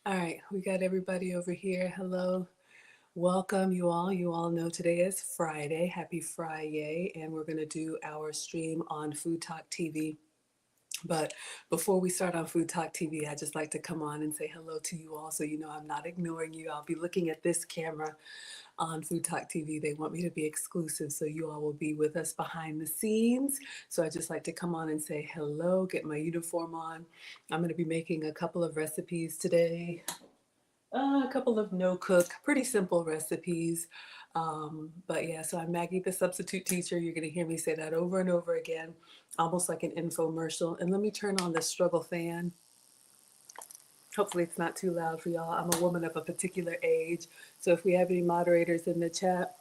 All right, we got everybody over here. Hello, welcome you all. You all know today is Friday. Happy Friday, and we're going to do our stream on Food Talk TV. But before we start on Food Talk TV, I just like to come on and say hello to you all so you know I'm not ignoring you. I'll be looking at this camera on Food Talk TV. They want me to be exclusive, so you all will be with us behind the scenes. So I just like to come on and say hello, get my uniform on. I'm going to be making a couple of recipes today. A couple of no cook, pretty simple recipes. But yeah, so I'm Maggie, the substitute teacher. You're going to hear me say that over and over again, almost like an infomercial. And let me turn on the struggle fan. Hopefully, it's not too loud for y'all. I'm a woman of a particular age. So if we have any moderators in the chat,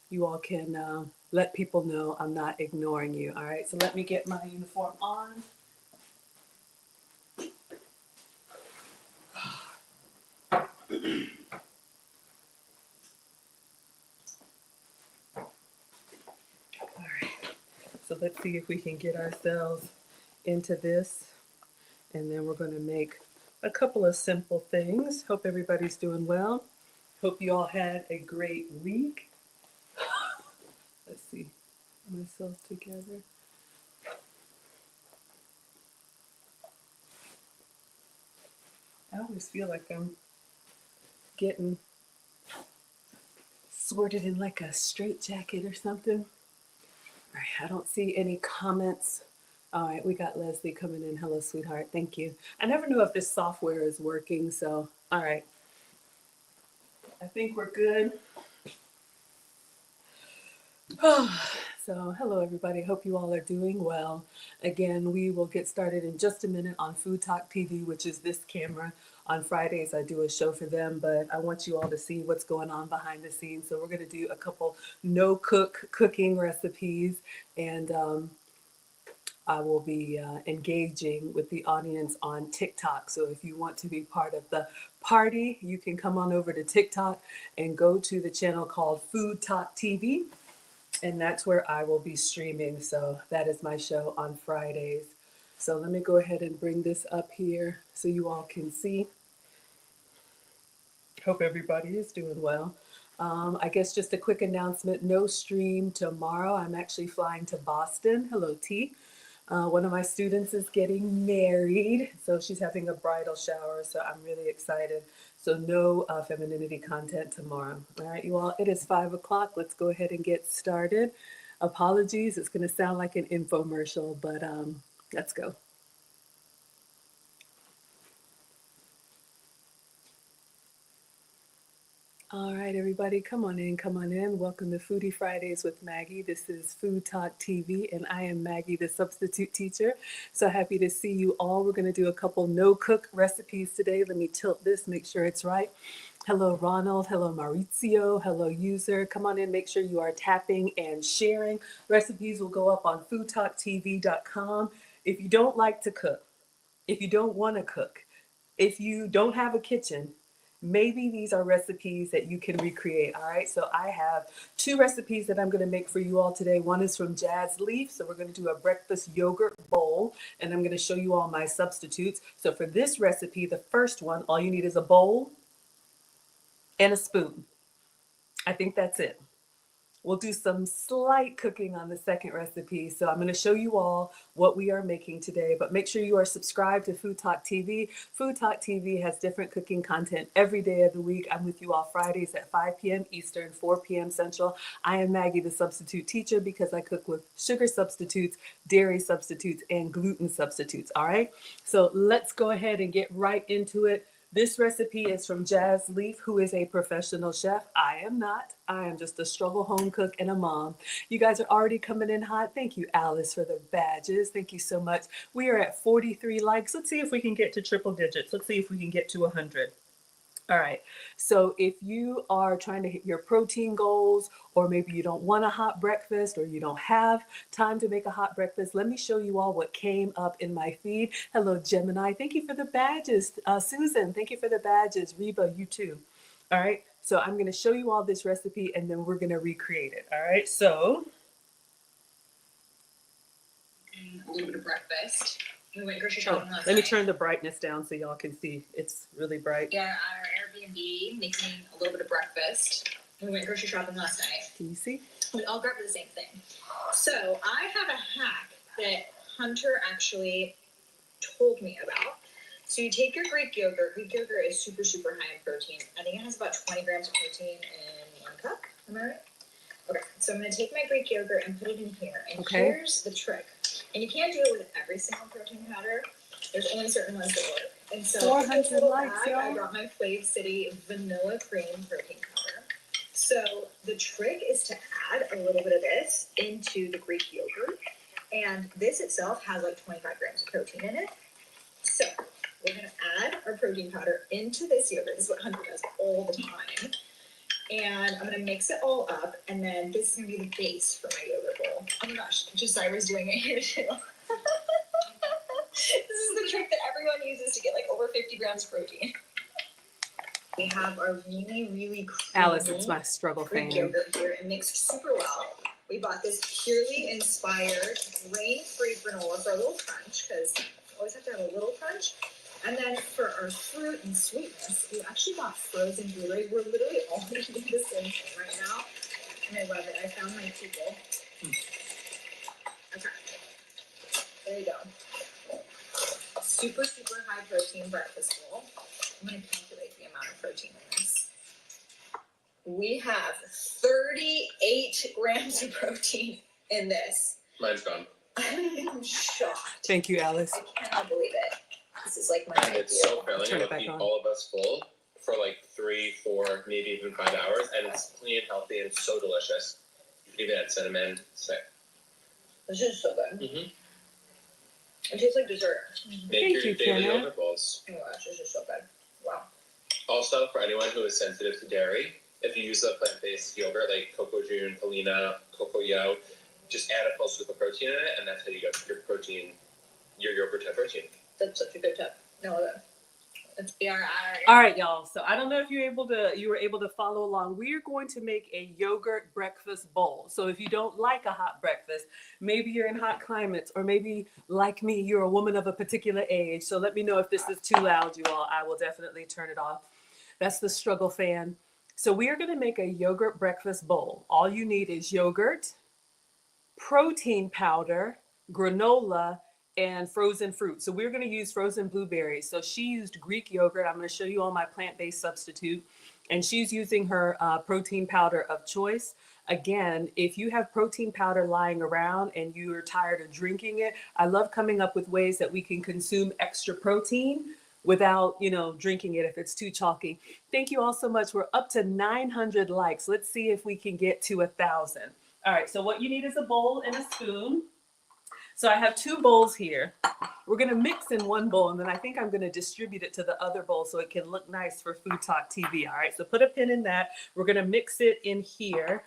you all can let people know I'm not ignoring you. All right, so let me get my uniform on. All right, so let's see if we can get ourselves into this. And then we're going to make a couple of simple things. Hope everybody's doing well. Hope you all had a great week. Let's see myself together. I always feel like I'm getting sorted in like a straitjacket or something. All right, I don't see any comments. All right, we got Leslie coming in. Hello, sweetheart. Thank you. I never know if this software is working, so all right. I think we're good. So, hello everybody. Hope you all are doing well. Again, we will get started in just a minute on Food Talk TV, which is this camera. On Fridays, I do a show for them, but I want you all to see what's going on behind the scenes. So, we're going to do a couple no cook cooking recipes, and I will be engaging with the audience on TikTok. So, if you want to be part of the party, you can come on over to TikTok and go to the channel called Food Talk TV, and that's where I will be streaming. So that is my show on Fridays. So let me go ahead and bring this up here so you all can see. Hope everybody is doing well. I guess just a quick announcement, no stream tomorrow. I'm actually flying to Boston. Hello, T. One of my students is getting married, so she's having a bridal shower, so I'm really excited. So no femininity content tomorrow. All right, you all, it is 5 o'clock. Let's go ahead and get started. Apologies, it's going to sound like an infomercial, but let's go. All right, everybody, come on in, come on in. Welcome to Foodie Fridays with Maggie. This is Food Talk TV, and I am Maggie, the substitute teacher. So happy to see you all. We're going to do a couple no-cook recipes today. Let me tilt this, make sure it's right. Hello, Ronald. Hello, Maurizio. Hello, user. Come on in, make sure you are tapping and sharing. Recipes will go up on foodtalktv.com. If you don't like to cook, if you don't want to cook, if you don't have a kitchen, maybe these are recipes that you can recreate. All right, so I have two recipes that I'm going to make for you all today. One is from Jazz Leaf, so we're going to do a breakfast yogurt bowl, and I'm going to show you all my substitutes. So for this recipe, the first one, all you need is a bowl and a spoon. I think that's it. We'll do some slight cooking on the second recipe. So I'm going to show you all what we are making today, but make sure you are subscribed to Food Talk TV. Food Talk TV has different cooking content every day of the week. I'm with you all Fridays at 5 p.m. Eastern, 4 p.m. Central. I am Maggie, the substitute teacher, because I cook with sugar substitutes, dairy substitutes, and gluten substitutes. All right. So let's go ahead and get right into it. This recipe is from Jazz Leaf, who is a professional chef. I am not. I am just a struggle home cook and a mom. You guys are already coming in hot. Thank you, Alice, for the badges. Thank you so much. We are at 43 likes. Let's see if we can get to triple digits. Let's see if we can get to 100. All right, so if you are trying to hit your protein goals, or maybe you don't want a hot breakfast, or you don't have time to make a hot breakfast, let me show you all what came up in my feed. Hello, Gemini. Thank you for the badges. Susan, thank you for the badges. Reba, you too. All right, so I'm going to show you all this recipe, and then we're going to recreate it. All right, so a little bit of breakfast. We went grocery shopping last Let me night. turn the brightness down so y'all can see. It's really bright. Yeah, our Airbnb, making a little bit of breakfast. We went grocery shopping last night. Can you see? We all grabbed the same thing. So I have a hack that Hunter actually told me about. So you take your Greek yogurt. Greek yogurt is super, super high in protein. I think it has about 20 grams of protein in 1 cup. Am I right? Okay, so I'm going to take my Greek yogurt and put it in here. And here's the trick. And you can't do it with every single protein powder. There's only certain ones that work. And so 400 likes, y'all. I brought my Fttv City vanilla cream protein powder. So the trick is to add a little bit of this into the Greek yogurt. And this itself has like 25 grams of protein in it. So we're going to add our protein powder into this yogurt. This is what Hunter does all the time. And I'm going to mix it all up. And then this is going to be the base for my yogurt bowl. Oh my gosh, Josiah's doing it here too. This is the trick that everyone uses to get like over 50 grams of protein. We have our really, really creamy Alice, it's my struggle Greek fan. yogurt here. It mixed super well. We bought this purely inspired grain-free granola for a little crunch because you always have to have a little crunch. And then for our fruit and sweetness, we actually bought frozen blueberries. We're literally all eating the same thing right now. And I love it. I found my people. Okay. There you go. Super, super high protein breakfast bowl. I'm going to calculate the amount of protein in this. We have 38 grams of protein in this. Mine's gone. I'm shocked. Thank you, Alice. I cannot believe it. This is like my And it's so filling. Turn it It'll back keep on. all of us full for like 3, 4, maybe even 5 hours. And it's clean, healthy, and so delicious. You can even add cinnamon. Sick. This is so good. Mm-hmm. It tastes like dessert. Make Thank your you, daily Kenna. yogurt bowls. Oh my gosh, this is so good. Wow. Also, for anyone who is sensitive to dairy, if you use a plant-based yogurt like Coco June, Polina, Coco Yo, just add a full scoop of protein in it, and that's how you get your protein, your yogurt to protein. That's such a good tip. No, it's BRI. All right, y'all. So I don't know if you were able to follow along. We are going to make a yogurt breakfast bowl. So if you don't like a hot breakfast, maybe you're in hot climates, or maybe like me, you're a woman of a particular age. So let me know if this is too loud, you all. I will definitely turn it off. That's the struggle fan. So we are going to make a yogurt breakfast bowl. All you need is yogurt, protein powder, granola, and frozen fruit. So we're going to use frozen blueberries. So she used Greek yogurt. I'm going to show you all my plant-based substitute. And she's using her protein powder of choice. Again, if you have protein powder lying around and you're tired of drinking it, I love coming up with ways that we can consume extra protein without, drinking it if it's too chalky. Thank you all so much. We're up to 900 likes. Let's see if we can get to 1,000. All right, so what you need is a bowl and a spoon. So I have 2 bowls here. We're going to mix in one bowl, and then I think I'm going to distribute it to the other bowl so it can look nice for Food Talk TV. All right, so put a pin in that. We're going to mix it in here.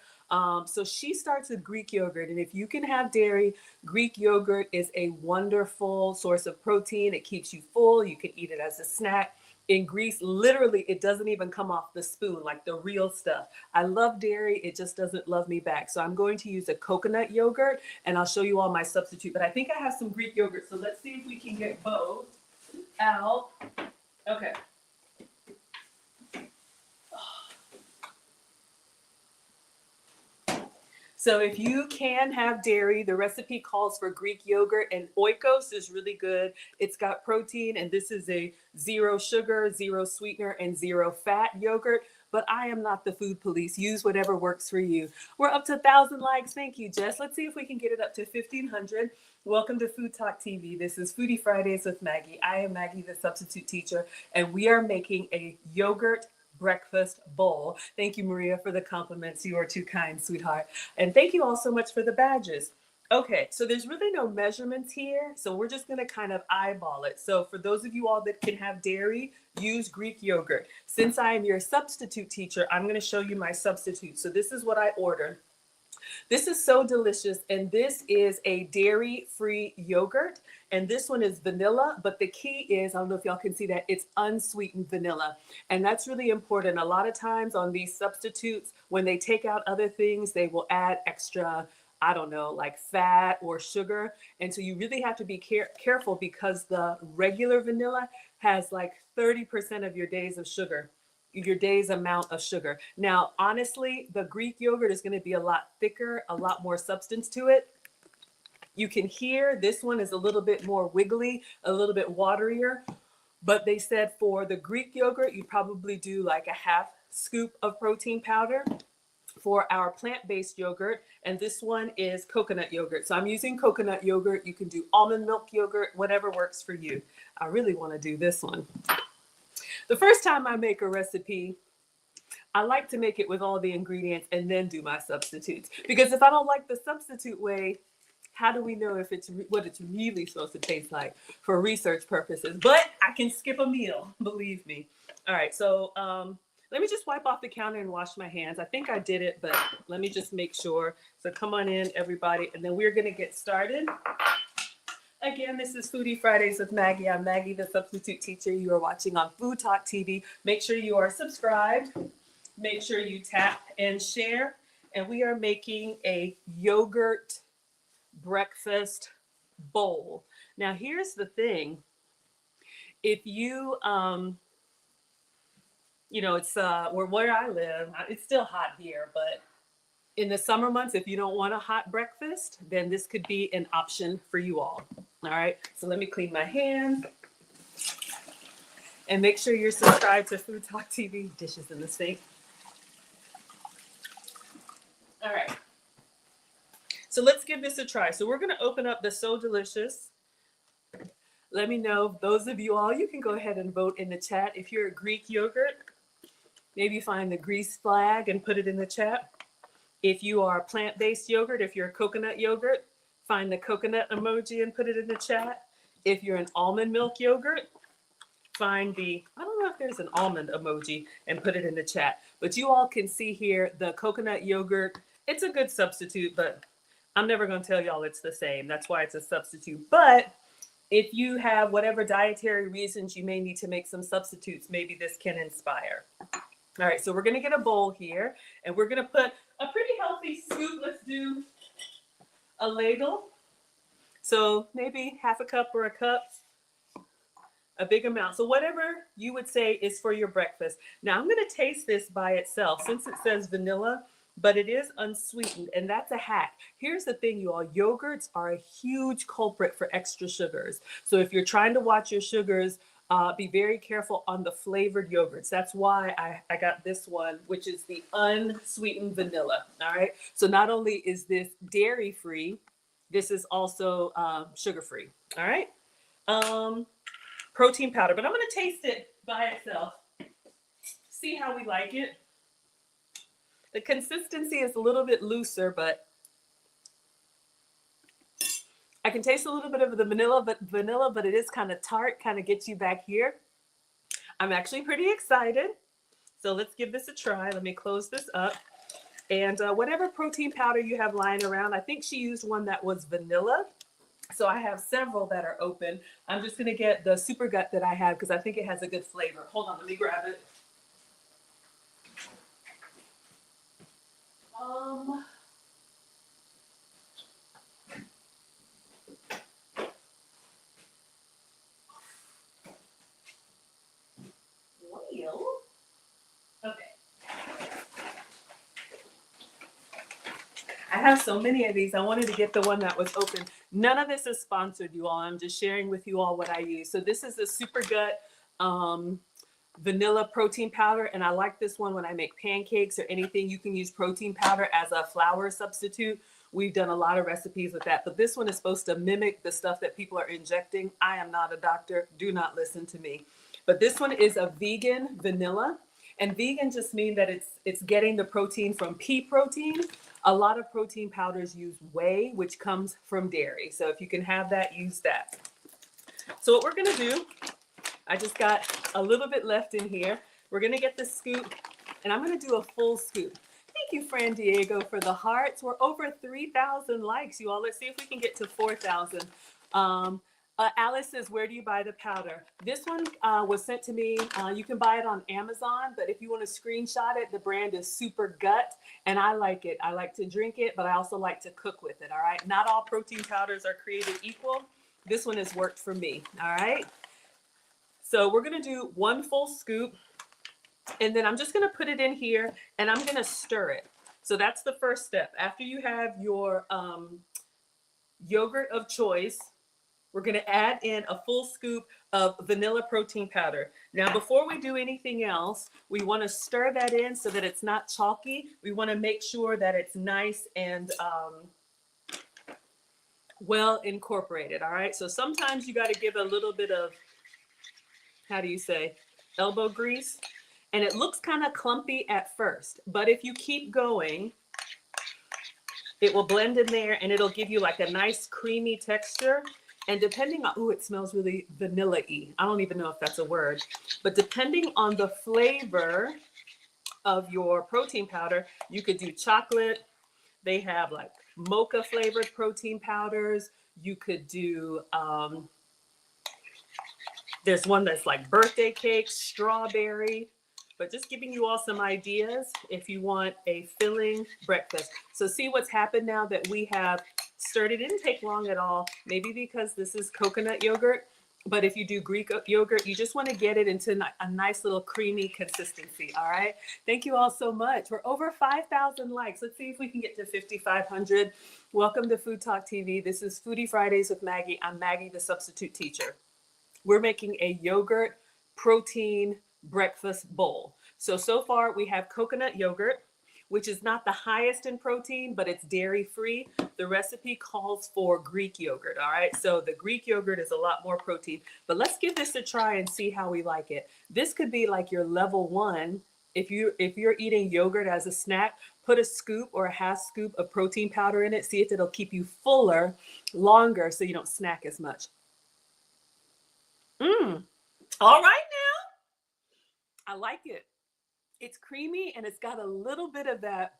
So she starts with Greek yogurt, and if you can have dairy, Greek yogurt is a wonderful source of protein. It keeps you full. You can eat it as a snack. In Greece, literally, it doesn't even come off the spoon, like the real stuff. I love dairy. It just doesn't love me back. So I'm going to use a coconut yogurt, and I'll show you all my substitute. But I think I have some Greek yogurt, so let's see if we can get both out. Okay. So if you can have dairy, the recipe calls for Greek yogurt, and oikos is really good. It's got protein, and this is a 0 sugar, 0 sweetener, and 0 fat yogurt. But I am not the food police. Use whatever works for you. We're up to 1,000 likes. Thank you, Jess. Let's see if we can get it up to 1,500. Welcome to Food Talk TV. This is Foodie Fridays with Maggie. I am Maggie, the substitute teacher, and we are making a yogurt breakfast bowl. Thank you, Maria, for the compliments. You are too kind, sweetheart. And thank you all so much for the badges. Okay, so there's really no measurements here, so we're just going to kind of eyeball it. So for those of you all that can have dairy, use Greek yogurt. Since I am your substitute teacher, I'm going to show you my substitute. So this is what I ordered. This is so delicious, and this is a dairy-free yogurt, and this one is vanilla, but the key is, I don't know if y'all can see that, it's unsweetened vanilla, and that's really important. A lot of times on these substitutes, when they take out other things, they will add extra I don't know, like fat or sugar. And so you really have to be careful because the regular vanilla has like 30% of your days of sugar, your day's amount of sugar. Now, honestly, the Greek yogurt is going to be a lot thicker, a lot more substance to it. You can hear this one is a little bit more wiggly, a little bit waterier. But they said for the Greek yogurt, you probably do like a half scoop of protein powder. For our plant-based yogurt, and this one is coconut yogurt. So I'm using coconut yogurt. You can do almond milk yogurt, whatever works for you. I really want to do this one. The first time I make a recipe, I like to make it with all the ingredients and then do my substitutes. Because if I don't like the substitute way, how do we know if it's what it's really supposed to taste like for research purposes? But I can skip a meal, believe me. All right, so let me just wipe off the counter and wash my hands. I think I did it, but let me just make sure. So come on in, everybody, and then we're gonna get started. Again, this is Foodie Fridays with Maggie. I'm Maggie, the substitute teacher. You are watching on Food Talk TV. Make sure you are subscribed. Make sure you tap and share. And we are making a yogurt breakfast bowl. Now, here's the thing. If you, it's where I live, it's still hot here, but in the summer months, if you don't want a hot breakfast, then this could be an option for you all. All right, so let me clean my hands. And make sure you're subscribed to Food Talk TV. Dishes in the sink. All right. So let's give this a try. So we're going to open up the So Delicious. Let me know, those of you all, you can go ahead and vote in the chat. If you're a Greek yogurt, maybe find the Greece flag and put it in the chat. If you are plant-based yogurt, if you're a coconut yogurt, find the coconut emoji and put it in the chat. If you're an almond milk yogurt, find the, I don't know if there's an almond emoji, and put it in the chat. But you all can see here the coconut yogurt. It's a good substitute, but I'm never going to tell y'all it's the same. That's why it's a substitute. But if you have whatever dietary reasons you may need to make some substitutes, maybe this can inspire. All right, so we're going to get a bowl here, and we're going to put a pretty healthy scoop. Let's do a ladle. So maybe half a cup or a cup, a big amount. So whatever you would say is for your breakfast. Now I'm going to taste this by itself since it says vanilla, but it is unsweetened, and that's a hack. Here's the thing, you all, yogurts are a huge culprit for extra sugars. So if you're trying to watch your sugars, be very careful on the flavored yogurts. That's why I got this one, which is the unsweetened vanilla. All right. So not only is this dairy free, this is also sugar free. All right. Protein powder, but I'm going to taste it by itself. See how we like it. The consistency is a little bit looser, but I can taste a little bit of the vanilla, but it is kind of tart, kind of gets you back here. I'm actually pretty excited. So let's give this a try. Let me close this up. And whatever protein powder you have lying around, I think she used one that was vanilla. So I have several that are open. I'm just going to get the Super Gut that I have because I think it has a good flavor. Hold on, let me grab it. Okay. I have so many of these. I wanted to get the one that was open. None of this is sponsored, you all. I'm just sharing with you all what I use. So this is the Super Gut vanilla protein powder, and I like this one when I make pancakes or anything. You can use protein powder as a flour substitute. We've done a lot of recipes with that, but this one is supposed to mimic the stuff that people are injecting. I am not a doctor. Do not listen to me. But this one is a vegan vanilla, and vegan just means that it's getting the protein from pea protein. A lot of protein powders use whey, which comes from dairy. So if you can have that, use that. So what we're gonna do, I just got a little bit left in here. We're gonna get the scoop, and I'm gonna do a full scoop. Thank you, Fran Diego, for the hearts. We're over 3,000 likes, you all. Let's see if we can get to 4,000. Alice says, where do you buy the powder? This one was sent to me. You can buy it on Amazon, but if you want to screenshot it, the brand is Super Gut, and I like it. I like to drink it, but I also like to cook with it, all right? Not all protein powders are created equal. This one has worked for me, all right? So we're going to do 1 full scoop, and then I'm just going to put it in here, and I'm going to stir it. So that's the first step. After you have your yogurt of choice, we're going to add in a full scoop of vanilla protein powder. Now, before we do anything else, we want to stir that in so that it's not chalky. We want to make sure that it's nice and well incorporated, all right? So sometimes you got to give a little bit of, how do you say, elbow grease. And it looks kind of clumpy at first, but if you keep going, it will blend in there and it'll give you like a nice creamy texture. And depending on, oh, it smells really vanilla-y. I don't even know if that's a word. But depending on the flavor of your protein powder, you could do chocolate. They have like mocha flavored protein powders. You could do, there's one that's like birthday cake, strawberry. But just giving you all some ideas if you want a filling breakfast. So see what's happened now that we have stirred. It didn't take long at all, maybe because this is coconut yogurt. But if you do Greek yogurt, you just want to get it into a nice little creamy consistency. All right. Thank you all so much. We're over 5,000 likes. Let's see if we can get to 5,500. Welcome to Food Talk TV. This is Foodie Fridays with Maggie. I'm Maggie, the substitute teacher. We're making a yogurt protein breakfast bowl. So far we have coconut yogurt, which is not the highest in protein, but it's dairy free. The recipe calls for Greek yogurt, all right? So the Greek yogurt is a lot more protein, but let's give this a try and see how we like it. This could be like your level 1. If you're eating yogurt as a snack, put a scoop or a half scoop of protein powder in it. See if it'll keep you fuller longer so you don't snack as much. All right now. I like it. It's creamy and it's got a little bit of that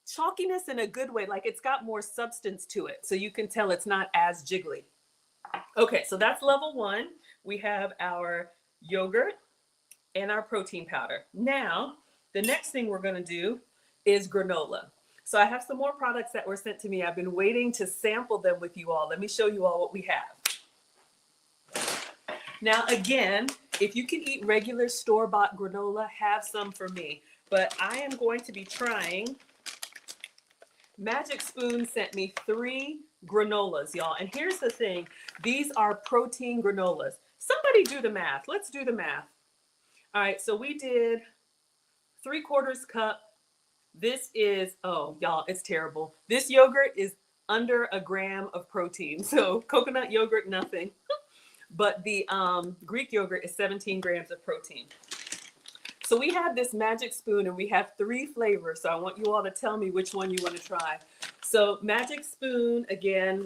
chalkiness in a good way. Like it's got more substance to it. So you can tell it's not as jiggly. Okay, so that's level 1. We have our yogurt and our protein powder. Now, the next thing we're going to do is granola. So I have some more products that were sent to me. I've been waiting to sample them with you all. Let me show you all what we have. Now, again, if you can eat regular store-bought granola, have some for me. But I am going to be trying. Magic Spoon sent me 3 granolas, y'all. And here's the thing. These are protein granolas. Somebody do the math. Let's do the math. All right, so we did 3/4 cup. This is, oh, y'all, it's terrible. This yogurt is under a gram of protein. So coconut yogurt, nothing. But the Greek yogurt is 17 grams of protein. So we have this Magic Spoon and we have 3 flavors. So I want you all to tell me which one you want to try. So Magic Spoon, again,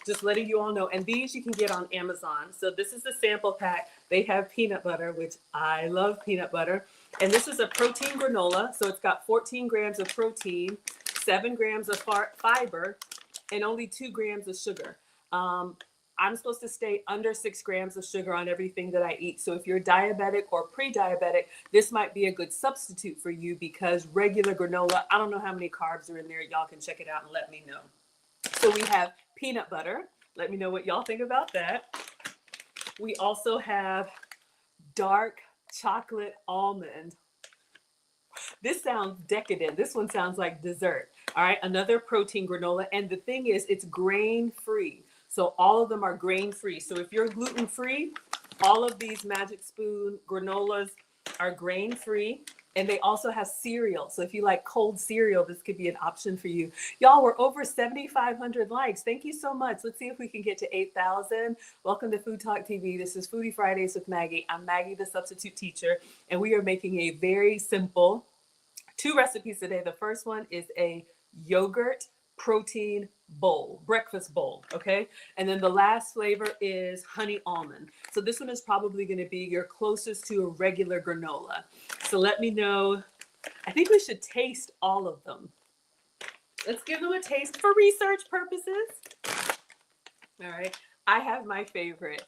just letting you all know. And these you can get on Amazon. So this is the sample pack. They have peanut butter, which I love peanut butter. And this is a protein granola. So it's got 14 grams of protein, 7 grams of fiber, and only 2 grams of sugar. I'm supposed to stay under 6 grams of sugar on everything that I eat. So if you're diabetic or pre-diabetic, this might be a good substitute for you because regular granola, I don't know how many carbs are in there. Y'all can check it out and let me know. So we have peanut butter. Let me know what y'all think about that. We also have dark chocolate almond. This sounds decadent. This one sounds like dessert. All right, another protein granola. And the thing is, it's grain-free. So all of them are grain-free. So if you're gluten-free, all of these Magic Spoon granolas are grain-free. And they also have cereal. So if you like cold cereal, this could be an option for you. Y'all, we're over 7,500 likes. Thank you so much. Let's see if we can get to 8,000. Welcome to Food Talk TV. This is Foodie Fridays with Maggie. I'm Maggie, the substitute teacher. And we are making a very simple 2 recipes today. The first one is a yogurt protein bowl, breakfast bowl, okay? And then the last flavor is honey almond. So this one is probably going to be your closest to a regular granola. So let me know. I think we should taste all of them. Let's give them a taste for research purposes. All right. I have my favorite.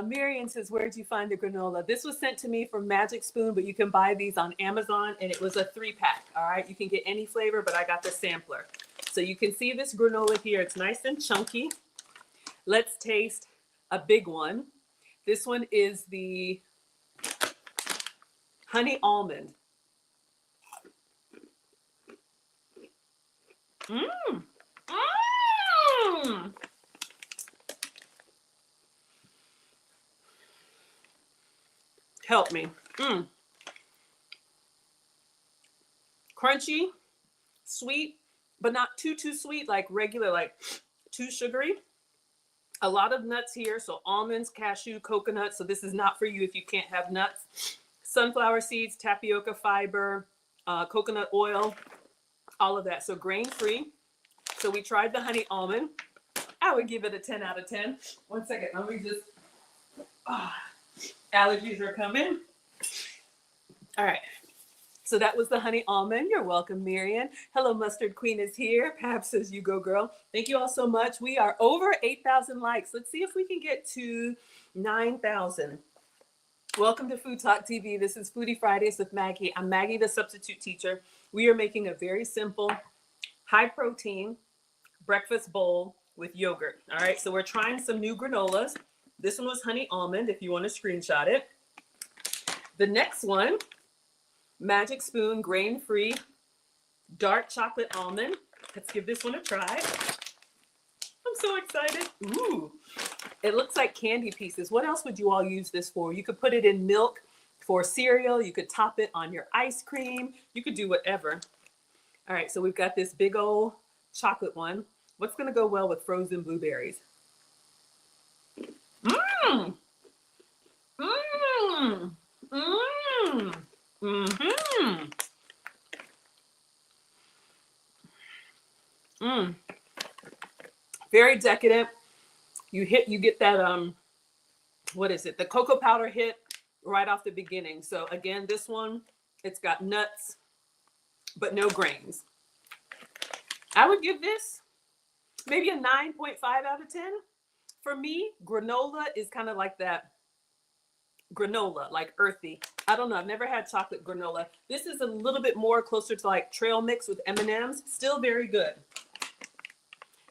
Marion says, where'd you find the granola? This was sent to me from Magic Spoon, but you can buy these on Amazon, and it was a 3-pack. All right. You can get any flavor, but I got the sampler. So you can see this granola here. It's nice and chunky. Let's taste a big one. This one is the honey almond. Mmm. Mmm. Help me. Mmm. Crunchy, sweet, but not too sweet, like regular, like too sugary. A lot of nuts here. So almonds, cashew, coconut. So this is not for you if you can't have nuts. Sunflower seeds, tapioca fiber, coconut oil, all of that. So grain free. So we tried the honey almond. I would give it a 10 out of 10. One second. Let me just, allergies are coming. All right. So that was the honey almond. You're welcome, Marion. Hello, Mustard Queen is here. Pab says, you go, girl. Thank you all so much. We are over 8,000 likes. Let's see if we can get to 9,000. Welcome to Food Talk TV. This is Foodie Fridays with Maggie. I'm Maggie, the substitute teacher. We are making a very simple, high protein breakfast bowl with yogurt. All right, so we're trying some new granolas. This one was honey almond, if you want to screenshot it. The next one, Magic Spoon grain-free dark chocolate almond. Let's give this one a try. I'm so excited. Ooh, it looks like candy pieces. What else would you all use this for? You could put it in milk for cereal. You could top it on your ice cream. You could do whatever. All right, so we've got this big old chocolate one. What's going to go well with frozen blueberries? Mmm. Mmm. Mmm. Mm-hmm. Mmm. Very decadent. You get that, what is it? The cocoa powder hit right off the beginning. So again, this one, it's got nuts, but no grains. I would give this maybe a 9.5 out of 10. For me, granola is kind of like that granola, like earthy. I don't know. I've never had chocolate granola. This is a little bit more closer to like trail mix with M&Ms. Still very good.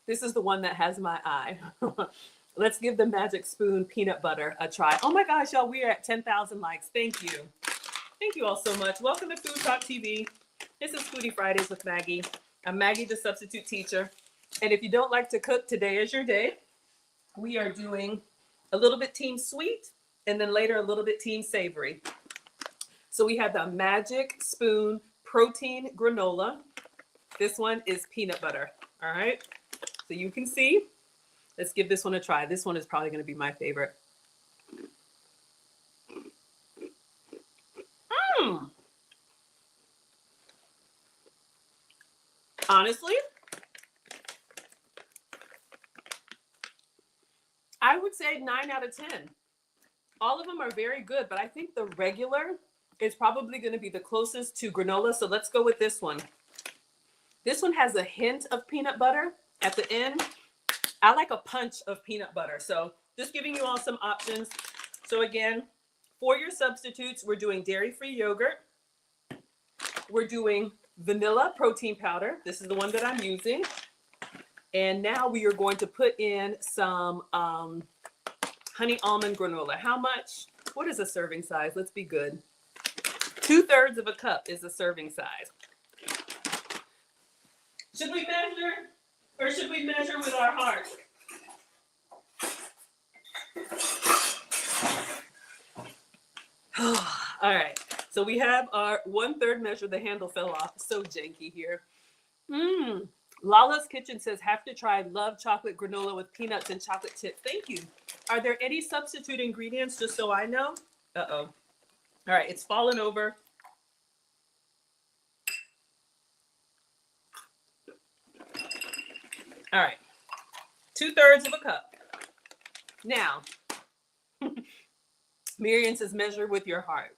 This is the one that has my eye. Let's give the Magic Spoon peanut butter a try. Oh my gosh, y'all, we are at 10,000 likes. Thank you. Thank you all so much. Welcome to Food Talk TV. This is Foodie Fridays with Maggie. I'm Maggie, the substitute teacher. And if you don't like to cook, today is your day. We are doing a little bit team sweet and then later a little bit team savory. So we have the Magic Spoon protein granola. This one is peanut butter. All right. So you can see. Let's give this one a try. This one is probably going to be my favorite. Mmm. Honestly, I would say 9 out of 10. All of them are very good, but I think the regular is probably going to be the closest to granola. So let's go with this one. This one has a hint of peanut butter at the end. I like a punch of peanut butter. So just giving you all some options. So again, for your substitutes, we're doing dairy-free yogurt. We're doing vanilla protein powder. This is the one that I'm using. And now we are going to put in some honey almond granola. How much? What is a serving size? Let's be good. 2/3 of a cup is a serving size. Should we measure or should we measure with our heart? All right. So we have our 1/3 measure. The handle fell off. So janky here. Lala's Kitchen says, have to try. Love chocolate granola with peanuts and chocolate chips. Thank you. Are there any substitute ingredients, just so I know? Uh-oh. All right, it's fallen over. All right, 2/3 of a cup. Now, Miriam says, measure with your heart.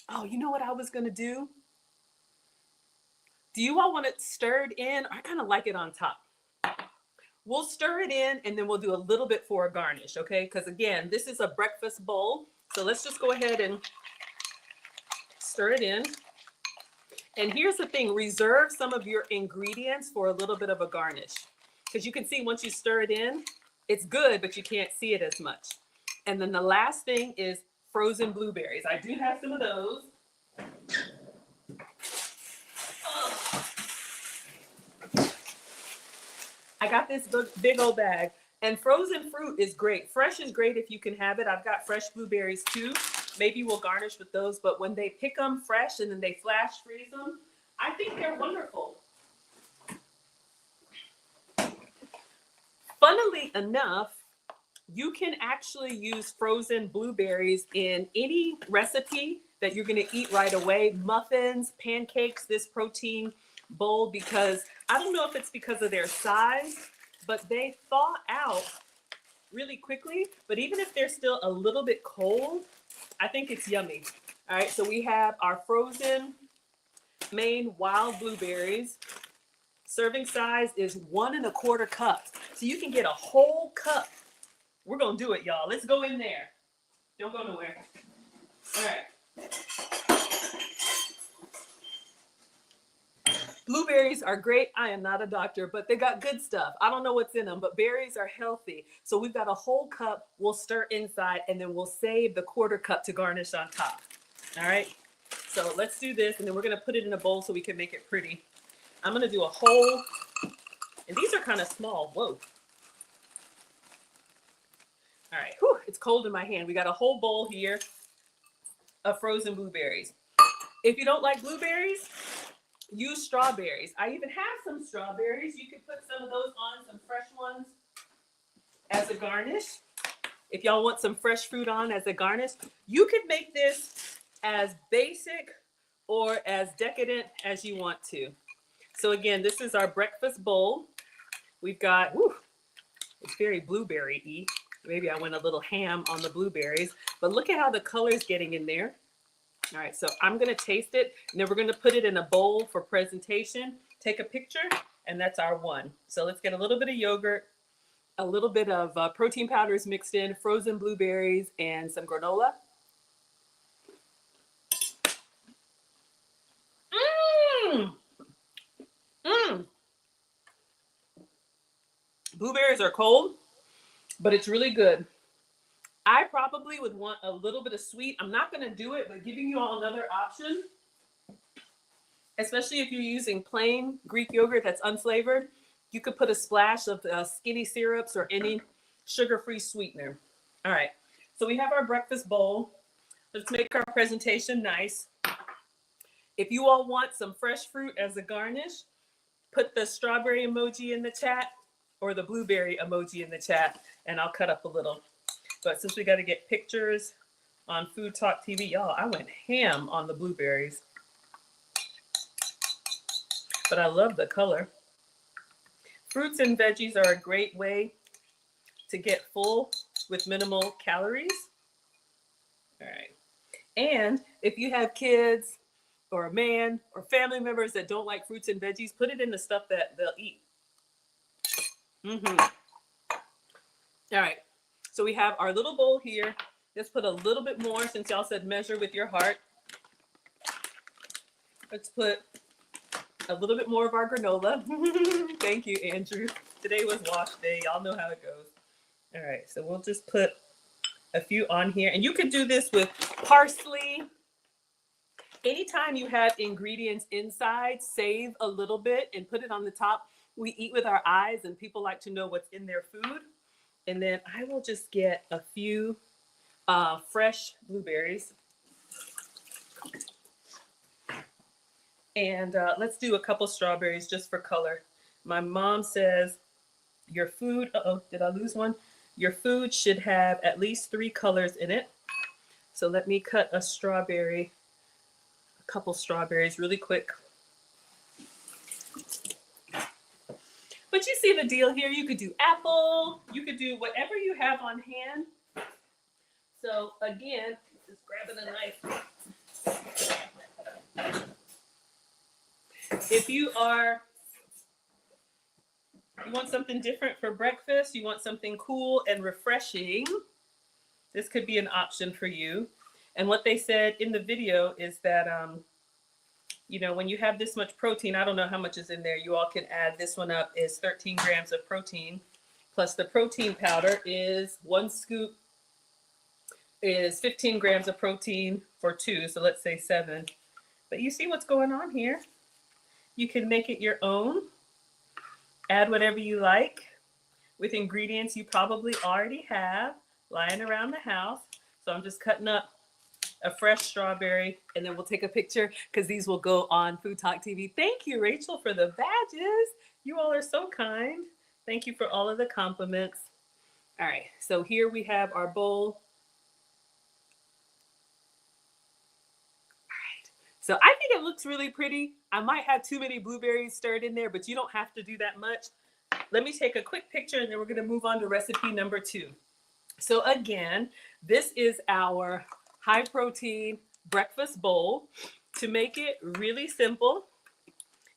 Oh, you know what I was gonna do? Do you all want it stirred in? I kind of like it on top. We'll stir it in and then we'll do a little bit for a garnish, okay? Because again, this is a breakfast bowl. So let's just go ahead and stir it in. And here's the thing, reserve some of your ingredients for a little bit of a garnish. Because you can see once you stir it in, it's good, but you can't see it as much. And then the last thing is frozen blueberries. I do have some of those. I got this big old bag. And frozen fruit is great. Fresh is great if you can have it. I've got fresh blueberries too. Maybe we'll garnish with those, but when they pick them fresh and then they flash freeze them, I think they're wonderful. Funnily enough, you can actually use frozen blueberries in any recipe that you're going to eat right away. Muffins, pancakes, this protein bowl, because I don't know if it's because of their size, but they thaw out really quickly. But even if they're still a little bit cold, I think it's yummy. All right, so we have our frozen Maine wild blueberries. Serving size is 1 1/4 cups. So you can get a whole cup. We're gonna do it, y'all. Let's go in there. Don't go nowhere. All right. Blueberries are great. I am not a doctor, but they got good stuff. I don't know what's in them, but berries are healthy. So we've got a whole cup. We'll stir inside, and then we'll save the 1/4 cup to garnish on top. All right. So let's do this, and then we're gonna put it in a bowl so we can make it pretty. I'm gonna do a whole, and these are kind of small. Whoa. All right, whew, it's cold in my hand. We got a whole bowl here of frozen blueberries. If you don't like blueberries, use strawberries. I even have some strawberries. You can put some of those on, some fresh ones as a garnish. If y'all want some fresh fruit on as a garnish, you could make this as basic or as decadent as you want to. So again, this is our breakfast bowl. We've got, whew, it's very blueberry-y. Maybe I went a little ham on the blueberries, but look at how the color is getting in there. All right, so I'm gonna taste it, and then we're gonna put it in a bowl for presentation, take a picture, and that's our one. So let's get a little bit of yogurt, a little bit of protein powders mixed in, frozen blueberries, and some granola. Mmm! Mmm! Blueberries are cold, but it's really good. I probably would want a little bit of sweet. I'm not going to do it, but giving you all another option, especially if you're using plain Greek yogurt that's unflavored, you could put a splash of skinny syrups or any sugar-free sweetener. All right, so we have our breakfast bowl. Let's make our presentation nice. If you all want some fresh fruit as a garnish, put the strawberry emoji in the chat or the blueberry emoji in the chat, and I'll cut up a little. But since we got to get pictures on Food Talk TV, y'all, I went ham on the blueberries. But I love the color. Fruits and veggies are a great way to get full with minimal calories. All right. And if you have kids or a man or family members that don't like fruits and veggies, put it in the stuff that they'll eat. All right. So we have our little bowl here. Let's put a little bit more, since y'all said measure with your heart. Let's put a little bit more of our granola. Thank you, Andrew. Today was wash day. Y'all know how it goes. All right, so we'll just put a few on here. And you could do this with parsley. Anytime you have ingredients inside, save a little bit and put it on the top. We eat with our eyes, and people like to know what's in their food. And then I will just get a few fresh blueberries. And let's do a couple strawberries just for color. My mom says your food, did I lose one? Your food should have at least 3 colors in it. So let me cut a strawberry, a couple strawberries really quick. But you see the deal here. You could do apple. You could do whatever you have on hand. So again, just grabbing a knife. If you are You want something different for breakfast? You want something cool and refreshing? This could be an option for you. And what they said in the video is that, you know, when you have this much protein, I don't know how much is in there. You all can add this one up, is 13 grams of protein. Plus the protein powder is 1 scoop is 15 grams of protein for 2. So let's say 7. But you see what's going on here. You can make it your own. Add whatever you like with ingredients you probably already have lying around the house. So I'm just cutting up a fresh strawberry, and then we'll take a picture because these will go on Food Talk TV. Thank you, Rachel, for the badges. You all are so kind. Thank you for all of the compliments. All right, so here we have our bowl. So I think it looks really pretty. I might have too many blueberries stirred in there, but you don't have to do that much. Let me take a quick picture and then we're gonna move on to recipe number 2. So again, this is our high protein breakfast bowl. To make it really simple,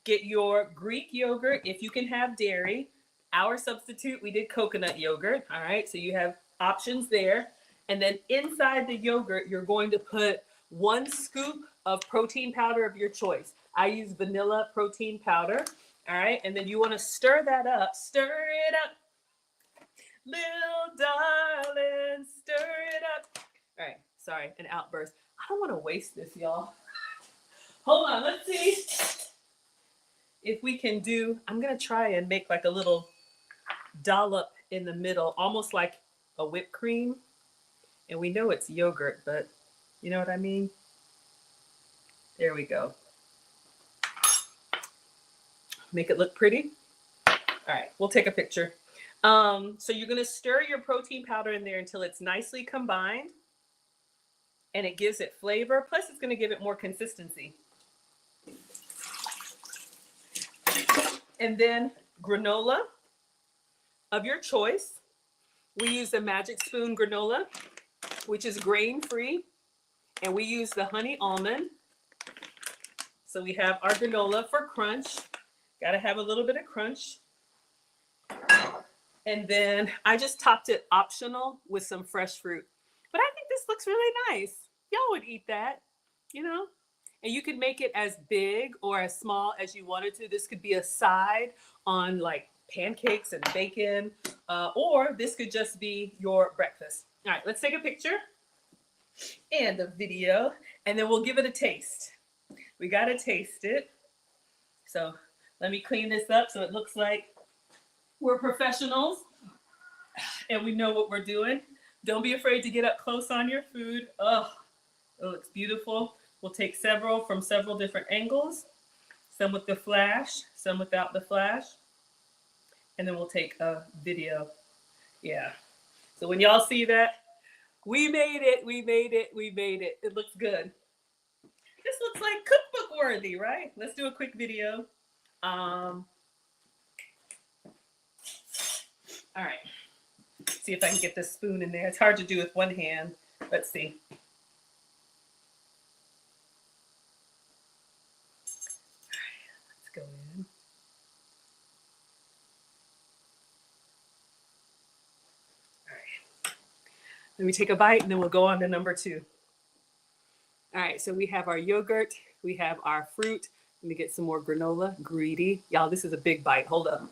get your Greek yogurt if you can have dairy. Our substitute, we did coconut yogurt, all right? So you have options there. And then inside the yogurt, you're going to put 1 scoop of protein powder of your choice. I use vanilla protein powder, all right? And then you wanna stir that up, stir it up. Little darling, stir it up. All right, sorry, an outburst. I don't wanna waste this, y'all. Hold on, let's see if we can do, I'm gonna try and make like a little dollop in the middle, almost like a whipped cream. And we know it's yogurt, but you know what I mean? There we go. Make it look pretty. All right, we'll take a picture. So you're gonna stir your protein powder in there until it's nicely combined and it gives it flavor. Plus it's gonna give it more consistency. And then granola of your choice. We use the Magic Spoon granola, which is grain-free, and we use the honey almond. So we have our granola for crunch. Gotta have a little bit of crunch. And then I just topped it optional with some fresh fruit. But I think this looks really nice. Y'all would eat that, you know? And you can make it as big or as small as you wanted to. This could be a side on like pancakes and bacon, or this could just be your breakfast. All right, let's take a picture and a video, and then we'll give it a taste. We gotta taste it. So let me clean this up so it looks like we're professionals and we know what we're doing. Don't be afraid to get up close on your food. Oh, it looks beautiful. We'll take several from several different angles, some with the flash, some without the flash, and then we'll take a video. Yeah. So when y'all see that, we made it, we made it, we made it. It looks good. This looks like cookbook worthy, right? Let's do a quick video. All right. See if I can get this spoon in there. It's hard to do with one hand. Let's see. Let's go in. All right. Let me take a bite and then we'll go on to number 2. All right, so we have our yogurt, we have our fruit. Let me get some more granola, greedy. Y'all, this is a big bite. Hold up.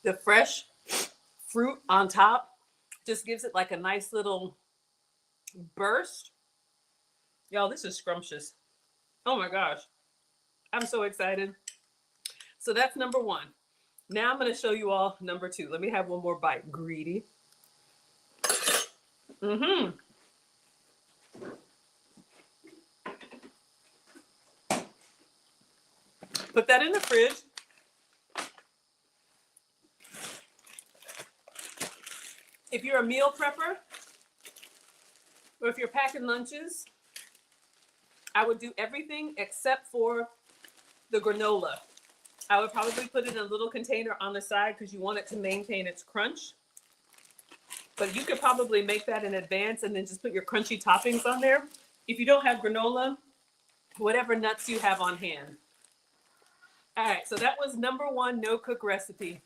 The fresh fruit on top just gives it like a nice little burst. Y'all, this is scrumptious. Oh my gosh. I'm so excited. So that's number 1. Now I'm going to show you all number 2. Let me have one more bite. Greedy. Mm-hmm. Put that in the fridge. If you're a meal prepper, or if you're packing lunches, I would do everything except for the granola. I would probably put it in a little container on the side because you want it to maintain its crunch. But you could probably make that in advance and then just put your crunchy toppings on there. If you don't have granola, whatever nuts you have on hand. All right, so that was number 1 no cook recipe.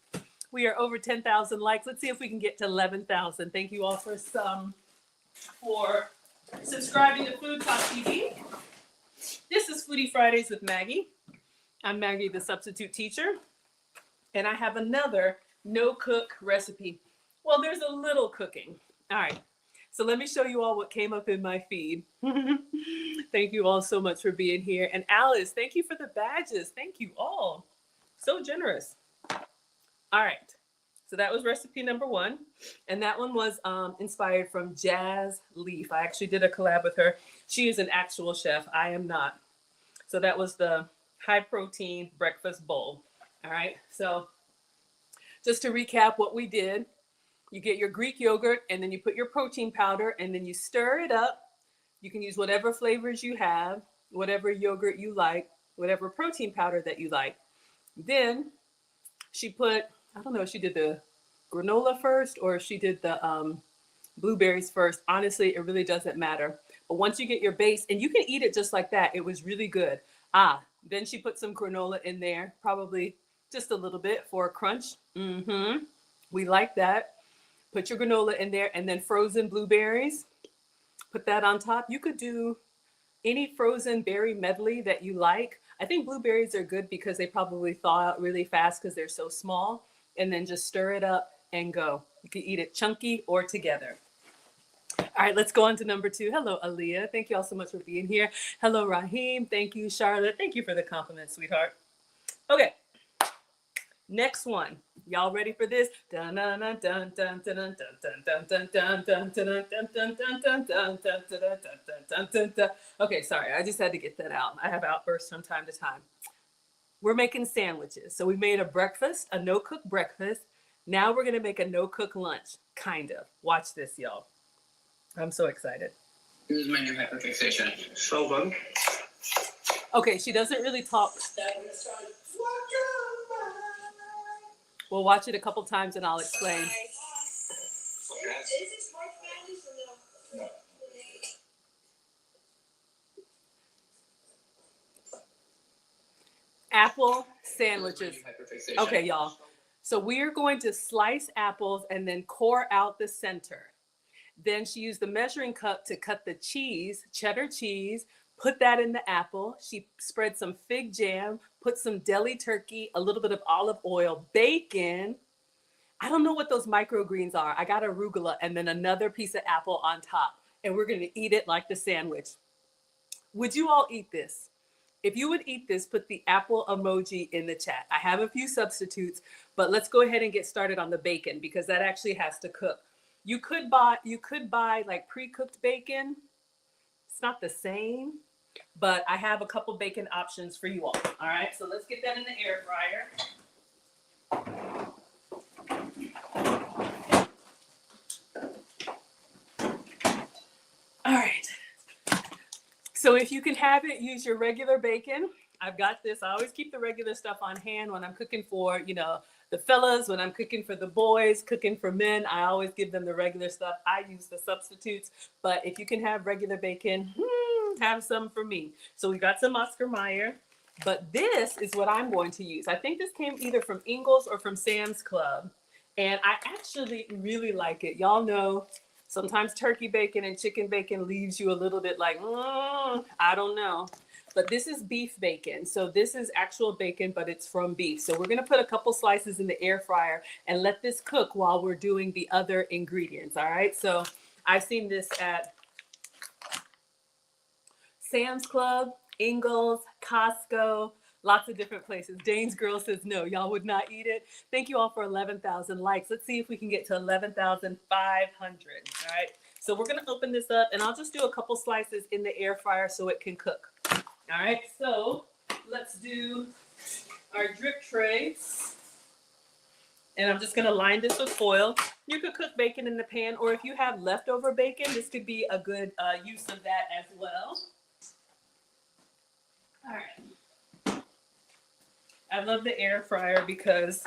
We are over 10,000 likes. Let's see if we can get to 11,000. Thank you all for subscribing to Food Talk TV. This is Foodie Fridays with Maggie. I'm Maggie, the substitute teacher, and I have another no cook recipe. Well, there's a little cooking. All right, so let me show you all what came up in my feed. Thank you all so much for being here. And Alice, thank you for the badges. Thank you all. So generous. All right, so that was recipe number 1. And that one was inspired from Jazz Leaf. I actually did a collab with her. She is an actual chef. I am not. So that was the high protein breakfast bowl. All right, so just to recap what we did, you get your Greek yogurt and then you put your protein powder and then you stir it up. You can use whatever flavors you have, whatever yogurt you like, whatever protein powder that you like. Then she put, I don't know if she did the granola first or if she did the blueberries first. Honestly, it really doesn't matter. But once you get your base, and you can eat it just like that, it was really good. Then she put some granola in there, probably just a little bit for a crunch. We like that. Put your granola in there and then frozen blueberries. Put that on top. You could do any frozen berry medley that you like. I think blueberries are good because they probably thaw out really fast because they're so small. And then just stir it up and go. You can eat it chunky or together. All right, let's go on to number 2. Hello, Aaliyah. Thank you all so much for being here. Hello, Raheem. Thank you, Charlotte. Thank you for the compliment, sweetheart. Okay. Next one. Y'all ready for this? Okay, sorry. I just had to get that out. I have outbursts from time to time. We're making sandwiches. So we made a breakfast, a no-cook breakfast. Now we're going to make a no-cook lunch. Kind of. Watch this, y'all. I'm so excited. This is my new hyperfixation. So good. Okay, she doesn't really talk. We'll watch it a couple times and I'll explain. Apple sandwiches. Okay, y'all. So we're going to slice apples and then core out the center. Then she used the measuring cup to cut the cheese, cheddar cheese, put that in the apple. She spread some fig jam, put some deli turkey, a little bit of olive oil, bacon. I don't know what those microgreens are. I got arugula and then another piece of apple on top. And we're going to eat it like the sandwich. Would you all eat this? If you would eat this, put the apple emoji in the chat. I have a few substitutes, but let's go ahead and get started on the bacon because that actually has to cook. You could buy like pre-cooked bacon. It's not the same, but I have a couple bacon options for you all. All right, so let's get that in the air fryer. All right. So if you can have it, use your regular bacon. I've got this. I always keep the regular stuff on hand when I'm cooking for, the fellas, when I'm cooking for the boys, cooking for men. I always give them the regular stuff. I use the substitutes. But if you can have regular bacon, have some for me. So we got some Oscar Mayer. But this is what I'm going to use. I think this came either from Ingles or from Sam's Club. And I actually really like it. Y'all know sometimes turkey bacon and chicken bacon leaves you a little bit like, I don't know. But this is beef bacon. So this is actual bacon, but it's from beef. So we're going to put a couple slices in the air fryer and let this cook while we're doing the other ingredients. All right. So I've seen this at Sam's Club, Ingles, Costco, lots of different places. Dane's girl says, no, y'all would not eat it. Thank you all for 11,000 likes. Let's see if we can get to 11,500. All right. So we're going to open this up and I'll just do a couple slices in the air fryer so it can cook. All right, so let's do our drip tray. And I'm just gonna line this with foil. You could cook bacon in the pan, or if you have leftover bacon, this could be a good use of that as well. All right. I love the air fryer because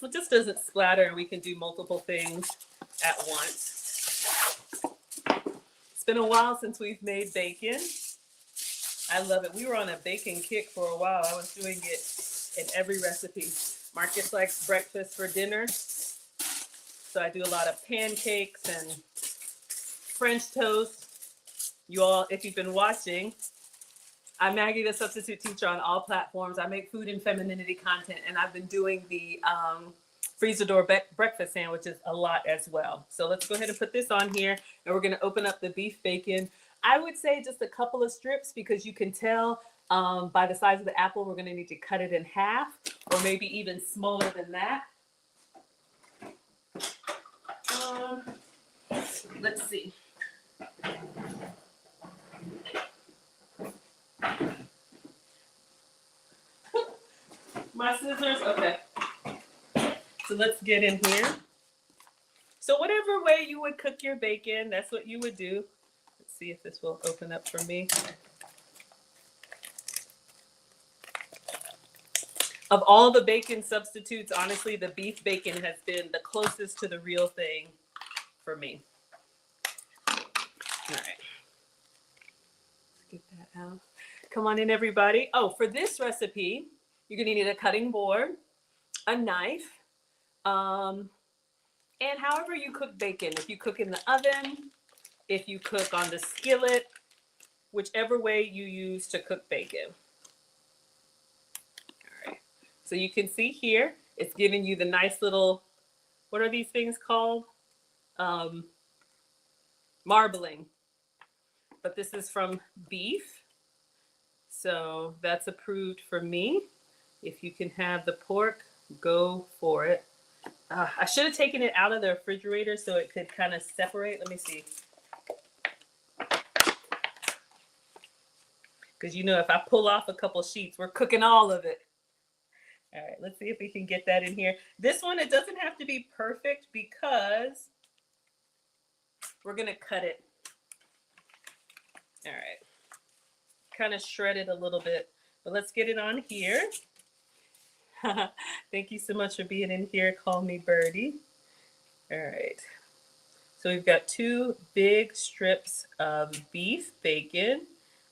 it just doesn't splatter and we can do multiple things at once. It's been a while since we've made bacon. I love it. We were on a bacon kick for a while. I was doing it in every recipe. Marcus likes breakfast for dinner. So I do a lot of pancakes and French toast. You all, if you've been watching, I'm Maggie, the substitute teacher on all platforms. I make food and femininity content, and I've been doing the freezer door breakfast sandwiches a lot as well. So let's go ahead and put this on here, and we're gonna open up the beef bacon. I would say just a couple of strips because you can tell by the size of the apple, we're gonna need to cut it in half or maybe even smaller than that. Let's see. My scissors, okay. So let's get in here. So whatever way you would cook your bacon, that's what you would do. Let's see if this will open up for me. Of all the bacon substitutes, honestly, the beef bacon has been the closest to the real thing for me. All right. Get that out. Come on in, everybody. Oh, for this recipe, you're gonna need a cutting board, a knife, and however you cook bacon. If you cook in the oven, if you cook on the skillet, whichever way you use to cook bacon. All right. So you can see here, it's giving you the nice little, what are these things called? Marbling. But this is from beef. So that's approved for me. If you can have the pork, go for it. I should have taken it out of the refrigerator so it could kind of separate. Let me see. Because you know, if I pull off a couple sheets, we're cooking all of it. All right, let's see if we can get that in here. This one, it doesn't have to be perfect because we're going to cut it. All right. Kind of shred it a little bit. But let's get it on here. Thank you so much for being in here. Call me Birdie. All right. So we've got 2 big strips of beef bacon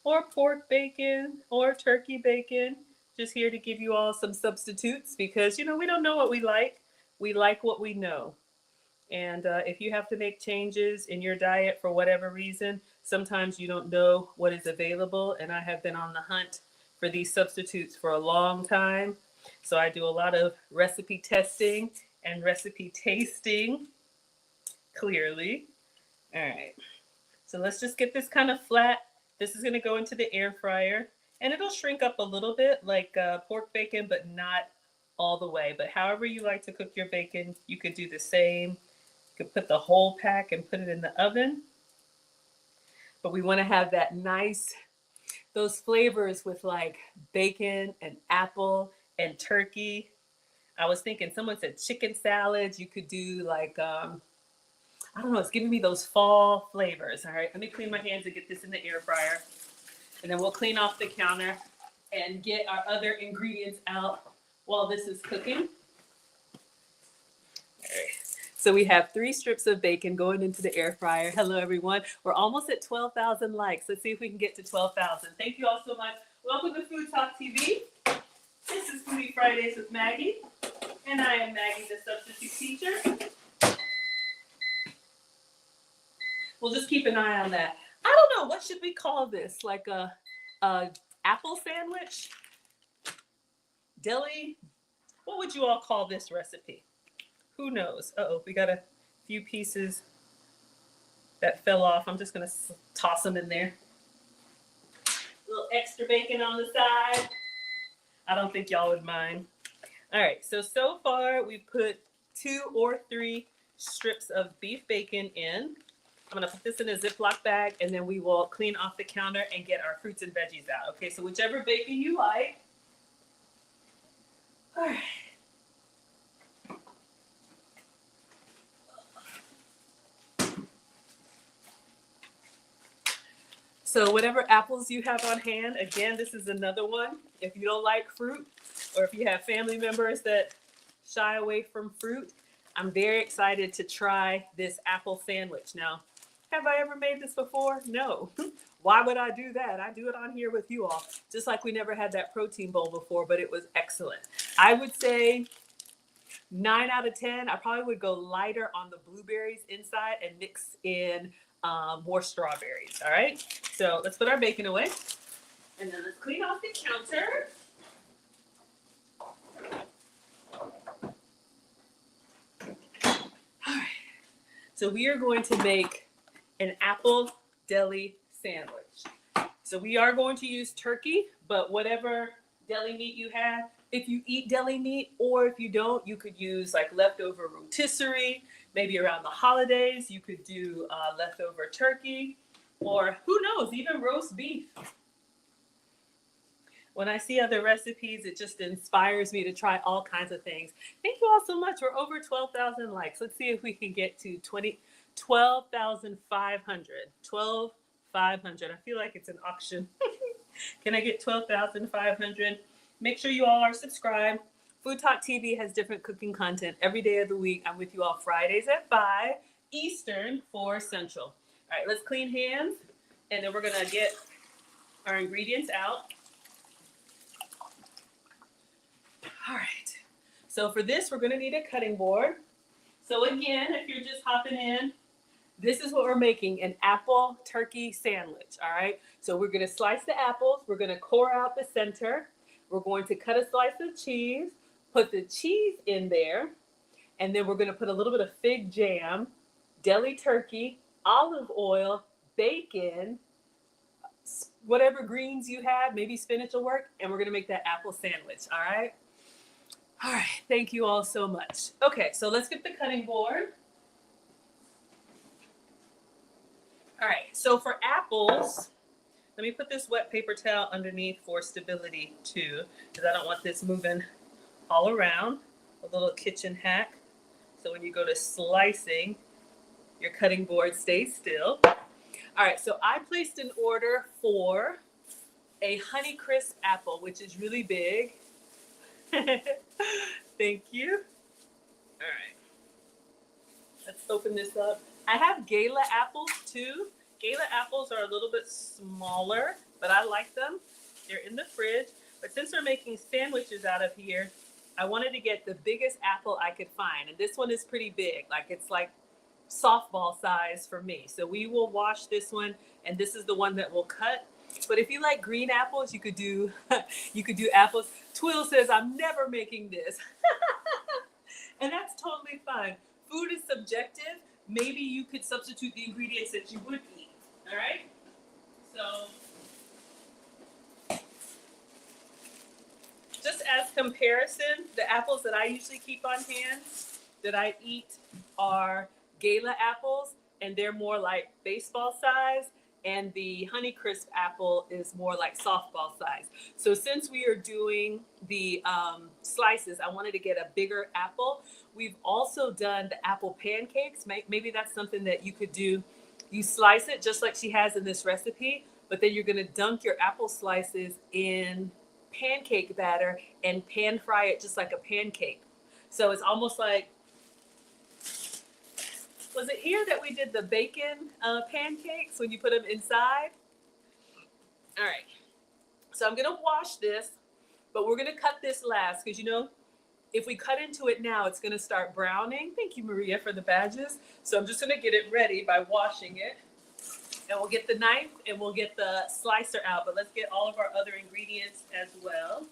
or pork bacon or turkey bacon. Just here to give you all some substitutes because, you know, we don't know what we like. We like what we know. And if you have to make changes in your diet for whatever reason, sometimes you don't know what is available. And I have been on the hunt for these substitutes for a long time. So I do a lot of recipe testing and recipe tasting, clearly. All right. So let's just get this kind of flat. This is going to go into the air fryer. And it'll shrink up a little bit like pork bacon, but not all the way. But however you like to cook your bacon, you could do the same. You could put the whole pack and put it in the oven. But we want to have that nice, those flavors with like bacon and apple and turkey. I was thinking, someone said chicken salads. You could do like, I don't know, it's giving me those fall flavors. All right, let me clean my hands and get this in the air fryer. And then we'll clean off the counter and get our other ingredients out while this is cooking. All right. So we have 3 strips of bacon going into the air fryer. Hello, everyone. We're almost at 12,000 likes. Let's see if we can get to 12,000. Thank you all so much. Welcome to Food Talk TV. This is Foodie Fridays with Maggie. And I am Maggie, the substitute teacher. We'll just keep an eye on that. I don't know, what should we call this? Like a apple sandwich? Deli? What would you all call this recipe? Who knows? Uh-oh, we got a few pieces that fell off. I'm just gonna toss them in there. A little extra bacon on the side. I don't think y'all would mind. All right, so far we've put 2 or 3 strips of beef bacon in. I'm gonna put this in a Ziploc bag and then we will clean off the counter and get our fruits and veggies out. Okay, so whichever bacon you like. All right. So whatever apples you have on hand, again, this is another one. If you don't like fruit, or if you have family members that shy away from fruit, I'm very excited to try this apple sandwich. Now, have I ever made this before? No. Why would I do that? I do it on here with you all, just like we never had that protein bowl before, but it was excellent. I would say 9 out of 10. I probably would go lighter on the blueberries inside and mix in more strawberries. All right. So let's put our bacon away. And then let's clean off the counter. All right. So we are going to make an apple deli sandwich. So we are going to use turkey, but whatever deli meat you have, if you eat deli meat, or if you don't, you could use like leftover rotisserie. Maybe around the holidays, you could do leftover turkey, or who knows, even roast beef. When I see other recipes, it just inspires me to try all kinds of things. Thank you all so much. We're over 12,000 likes. Let's see if we can get to 12,500. 12,500. I feel like it's an auction. Can I get 12,500? Make sure you all are subscribed. Food Talk TV has different cooking content every day of the week. I'm with you all Fridays at 5 Eastern, 4 Central. All right, let's clean hands, and then we're going to get our ingredients out. All right, so for this, we're going to need a cutting board. So again, if you're just hopping in, this is what we're making, an apple turkey sandwich, all right? So we're going to slice the apples. We're going to core out the center. We're going to cut a slice of cheese, put the cheese in there, and then we're going to put a little bit of fig jam, deli turkey, olive oil, bacon, whatever greens you have, maybe spinach will work, and we're going to make that apple sandwich, all right? All right, thank you all so much. Okay, so let's get the cutting board. All right, so for apples, let me put this wet paper towel underneath for stability too, because I don't want this moving all around. A little kitchen hack. So when you go to slicing, your cutting board stays still. All right, so I placed an order for a Honeycrisp apple, which is really big. Thank you. All right. Let's open this up. I have Gala apples too. Gala apples are a little bit smaller, but I like them. They're in the fridge. But since we're making sandwiches out of here, I wanted to get the biggest apple I could find. And this one is pretty big. Like it's like softball size for me. So we will wash this one, and this is the one that we'll cut. But if you like green apples, you could do apples. Twill says, I'm never making this. And that's totally fine. Food is subjective. Maybe you could substitute the ingredients that you would eat. All right? So just as comparison, the apples that I usually keep on hand that I eat are Gala apples, and they're more like baseball size. And the Honeycrisp apple is more like softball size. So since we are doing the slices, I wanted to get a bigger apple. We've also done the apple pancakes. Maybe that's something that you could do. You slice it just like she has in this recipe, but then you're gonna dunk your apple slices in pancake batter and pan fry it just like a pancake. So it's almost like, was it here that we did the bacon pancakes when you put them inside? All right. So I'm going to wash this, but we're going to cut this last because, you know, if we cut into it now, it's going to start browning. Thank you, Maria, for the badges. So I'm just going to get it ready by washing it. And we'll get the knife and we'll get the slicer out. But let's get all of our other ingredients as well.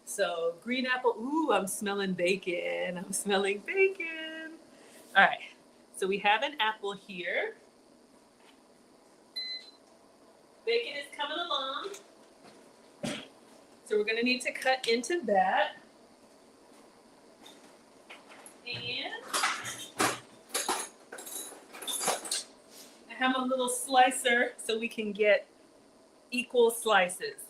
So green apple, ooh, I'm smelling bacon. I'm smelling bacon. All right, so we have an apple here. Bacon is coming along. So we're gonna need to cut into that. And I have a little slicer so we can get equal slices.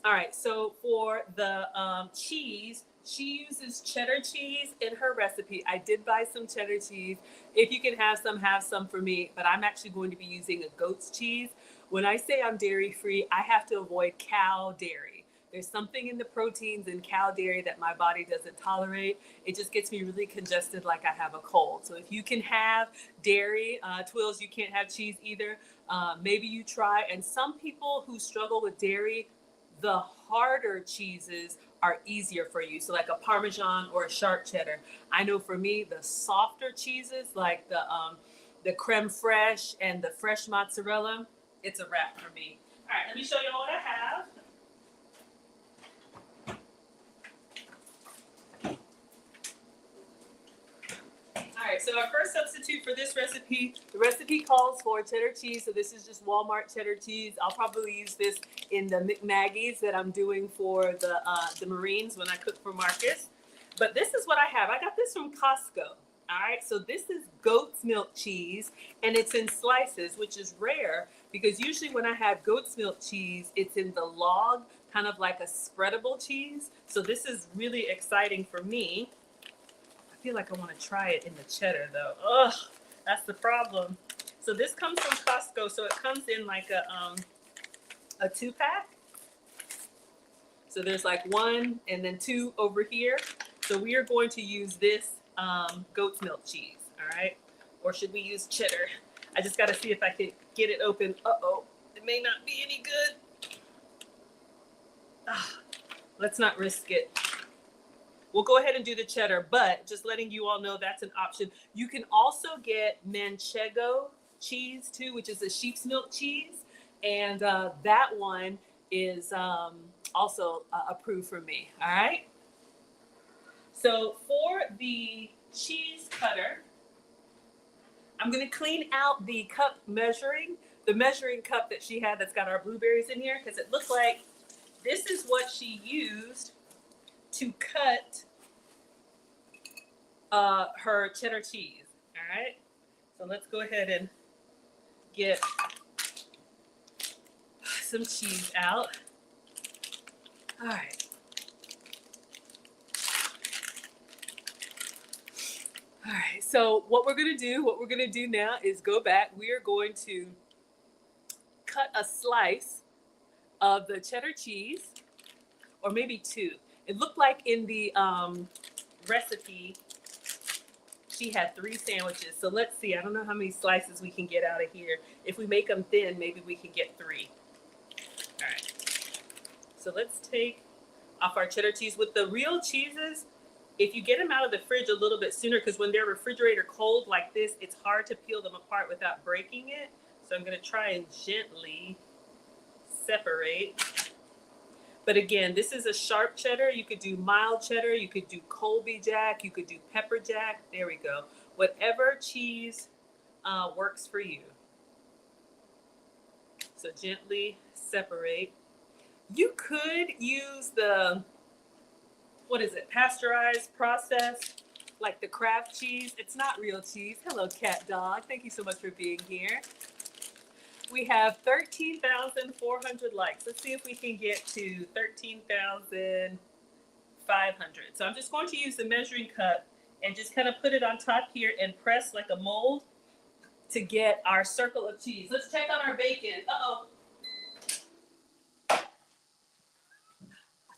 All right, so for the cheese, she uses cheddar cheese in her recipe. I did buy some cheddar cheese. If you can have some for me, but I'm actually going to be using a goat's cheese, when I say I'm dairy free, I have to avoid cow dairy. There's something in the proteins in cow dairy that my body doesn't tolerate. It just gets me really congested, like I have a cold. So if you can have dairy, Twills, you can't have cheese either. Maybe you try. And some people who struggle with dairy, the harder cheeses are easier for you. So like a Parmesan or a sharp cheddar. I know for me, the softer cheeses like the creme fraiche and the fresh mozzarella, it's a wrap for me. All right, let me show you what I have. All right, so our first substitute for this recipe, the recipe calls for cheddar cheese. So this is just Walmart cheddar cheese. I'll probably use this in the Maggies that I'm doing for the Marines when I cook for Marcus. But this is what I have. I got this from Costco. All right, so this is goat's milk cheese, and it's in slices, which is rare because usually when I have goat's milk cheese, it's in the log, kind of like a spreadable cheese. So this is really exciting for me. I feel like I want to try it in the cheddar though. Ugh, that's the problem. So this comes from Costco. So it comes in like a 2-pack. So there's like 1 and then 2 over here. So we are going to use this goat's milk cheese. All right. Or should we use cheddar? I just got to see if I can get it open. Uh-oh, it may not be any good. Let's not risk it. We'll go ahead and do the cheddar, but just letting you all know that's an option. You can also get Manchego cheese too, which is a sheep's milk cheese. And that one is also approved for me, all right? So for the cheese cutter, I'm gonna clean out the cup measuring, the measuring cup that she had that's got our blueberries in here, because it looks like this is what she used to cut her cheddar cheese. All right, so let's go ahead and get some cheese out. All right. All right, so what we're gonna do now is go back. We are going to cut a slice of the cheddar cheese, or maybe 2. It looked like in the recipe, she had 3 sandwiches. So let's see, I don't know how many slices we can get out of here. If we make them thin, maybe we can get 3. All right, so let's take off our cheddar cheese. With the real cheeses, if you get them out of the fridge a little bit sooner, because when they're refrigerator cold like this, it's hard to peel them apart without breaking it. So I'm gonna try and gently separate. But again, this is a sharp cheddar. You could do mild cheddar, you could do Colby Jack, you could do pepper jack. There we go. Whatever cheese works for you. So gently separate. You could use the, what is it, pasteurized, processed, like the Kraft cheese. It's not real cheese. Hello, cat dog. Thank you so much for being here. We have 13,400 likes. Let's see if we can get to 13,500. So I'm just going to use the measuring cup and just kind of put it on top here and press like a mold to get our circle of cheese. Let's check on our bacon. Uh-oh. I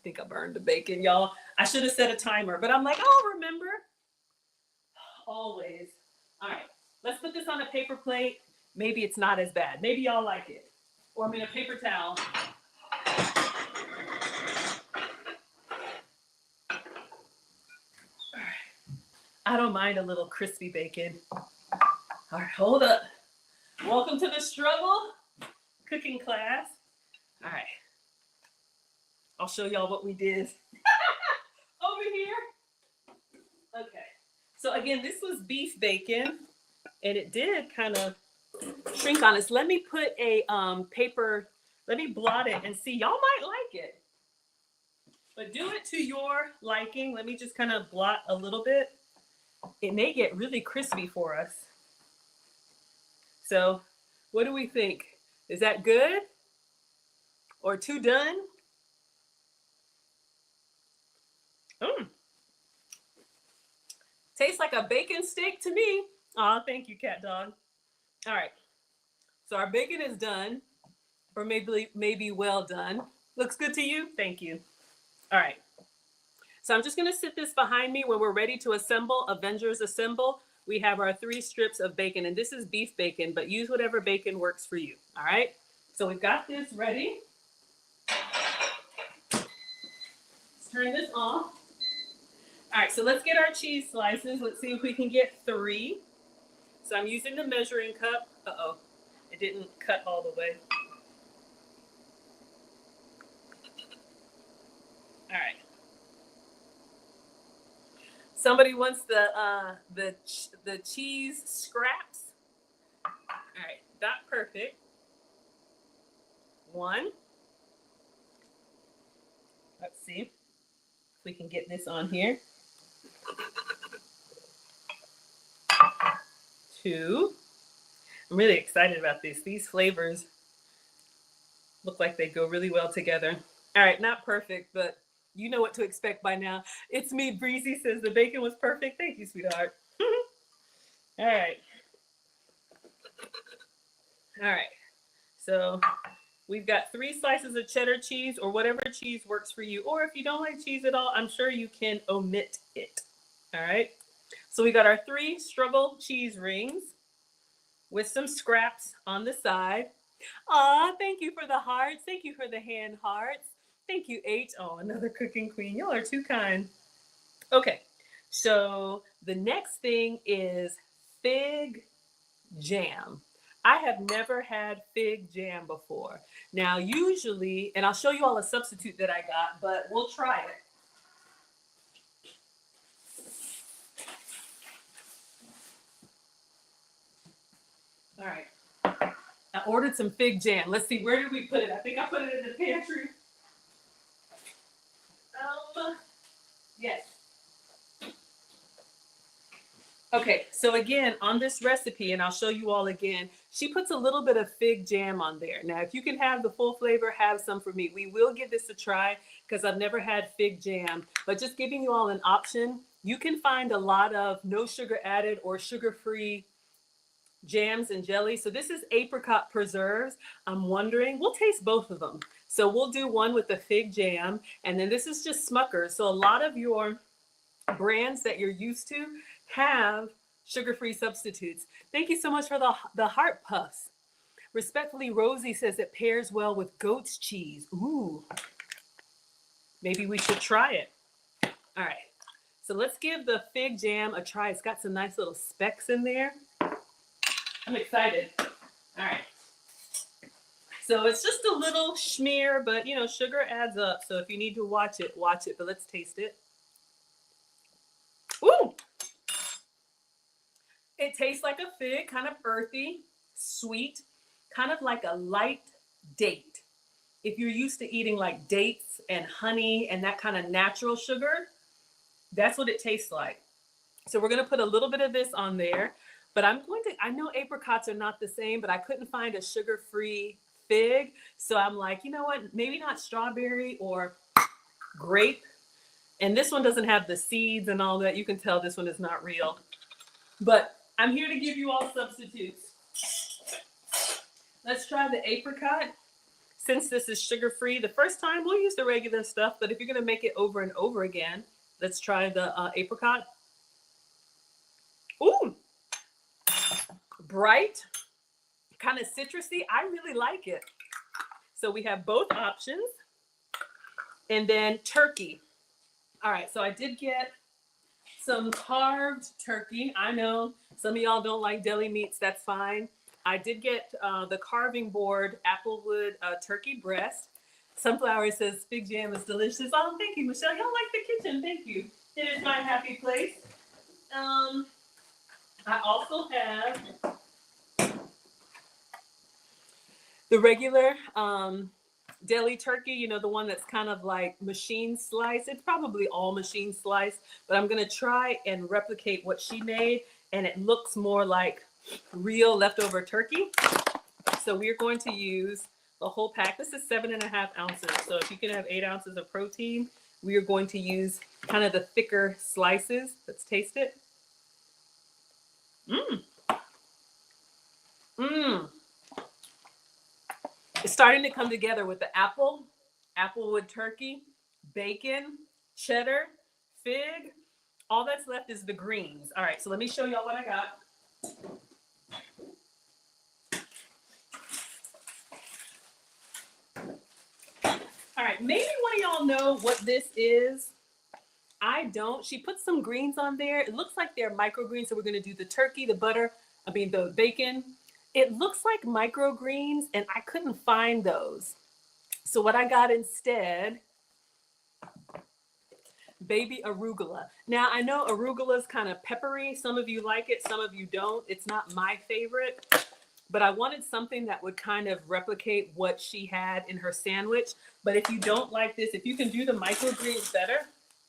think I burned the bacon, y'all. I should have set a timer, but I'm like, oh, remember. Always. All right, let's put this on a paper plate. Maybe it's not as bad. Maybe y'all like it. Or I'm in a paper towel. All right. I don't mind a little crispy bacon. All right, hold up. Welcome to the struggle cooking class. All right. I'll show y'all what we did over here. Okay. So again, this was beef bacon, and it did kind of shrink on us. Let me put a paper, let me blot it and see. Y'all might like it, but do it to your liking. Let me just kind of blot a little bit. It may get really crispy for us. So what do we think? Is that good or too done? Tastes like a bacon steak to me. Oh, thank you, cat dog. All right. So our bacon is done. or maybe well done. Looks good to you? Thank you. All right. So I'm just going to sit this behind me. When we're ready to assemble, Avengers Assemble, we have our 3 strips of bacon. And this is beef bacon, but use whatever bacon works for you. All right. So we've got this ready. Let's turn this off. All right. So let's get our cheese slices. Let's see if we can get 3. So I'm using the measuring cup. Uh-oh. It didn't cut all the way. All right. Somebody wants the cheese scraps. All right, not perfect. 1. Let's see if we can get this on here. 2. I'm really excited about this. These flavors look like they go really well together. All right, not perfect, but you know what to expect by now. It's me, Breezy says the bacon was perfect. Thank you, sweetheart. All right. All right. So we've got 3 slices of cheddar cheese or whatever cheese works for you. Or if you don't like cheese at all, I'm sure you can omit it. All right. So we got our 3 struggle cheese rings with some scraps on the side. Aw, thank you for the hearts. Thank you for the hand hearts. Thank you, H. Oh, another cooking queen. Y'all are too kind. Okay, so the next thing is fig jam. I have never had fig jam before. Now, usually, and I'll show you all a substitute that I got, but we'll try it. All right. I ordered some fig jam. Let's see, where did we put it? I think I put it in the pantry. Yes. Okay, so again, on this recipe, and I'll show you all again, she puts a little bit of fig jam on there. Now, if you can have the full flavor, have some for me. We will give this a try because I've never had fig jam, but just giving you all an option. You can find a lot of no sugar added or sugar-free jams and jellies. So this is apricot preserves. I'm wondering, we'll taste both of them. So we'll do one with the fig jam, and then this is just Smucker's. So a lot of your brands that you're used to have sugar-free substitutes. Thank you so much for the heart puffs. Respectfully, Rosie says it pairs well with goat's cheese. Ooh, maybe we should try it. All right, so let's give the fig jam a try. It's got some nice little specks in there. I'm excited. All right. So it's just a little schmear, but you know, sugar adds up. So if you need to watch it, watch it. But let's taste it. Ooh! It tastes like a fig, kind of earthy, sweet, kind of like a light date. If you're used to eating like dates and honey and that kind of natural sugar, that's what it tastes like. So we're going to put a little bit of this on there, but I know apricots are not the same, but I couldn't find a sugar-free fig. So I'm like, you know what, maybe not strawberry or grape. And this one doesn't have the seeds and all that. You can tell this one is not real. But I'm here to give you all substitutes. Let's try the apricot. Since this is sugar-free, the first time we'll use the regular stuff, but if you're going to make it over and over again, let's try the apricot. Ooh, bright, kind of citrusy. I really like it. So we have both options. And then turkey. All right, so I did get some carved turkey. I know some of y'all don't like deli meats. That's fine. I did get the carving board applewood turkey breast. Sunflower says fig jam is delicious. Oh, thank you, Michelle. Y'all like the kitchen. Thank you. It is my happy place. I also have the regular deli turkey, you know, the one that's kind of like machine sliced. It's probably all machine sliced, but I'm going to try and replicate what she made, and it looks more like real leftover turkey. So we're going to use the whole pack. This is 7.5 ounces. So if you can have 8 ounces of protein, we are going to use kind of the thicker slices. Let's taste it. It's starting to come together with the apple, applewood turkey, bacon, cheddar, fig. All that's left is the greens. All right, so let me show y'all what I got. All right, maybe one of y'all know what this is. I don't. She put some greens on there. It looks like they're microgreens. So we're going to do the turkey, the bacon. It looks like microgreens, and I couldn't find those. So what I got instead, baby arugula. Now I know arugula is kind of peppery. Some of you like it, some of you don't. It's not my favorite, but I wanted something that would kind of replicate what she had in her sandwich. But if you don't like this, if you can do the microgreens better,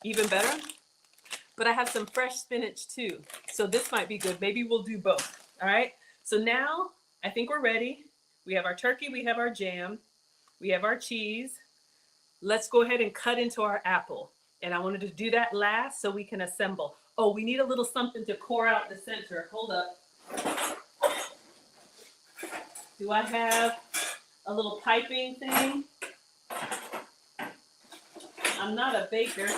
even better. But I have some fresh spinach too. So this might be good. Maybe we'll do both. All right. So now I think we're ready. We have our turkey, we have our jam, we have our cheese. Let's go ahead and cut into our apple. And I wanted to do that last so we can assemble. Oh, we need a little something to core out the center. Hold up. Do I have a little piping thing? I'm not a baker.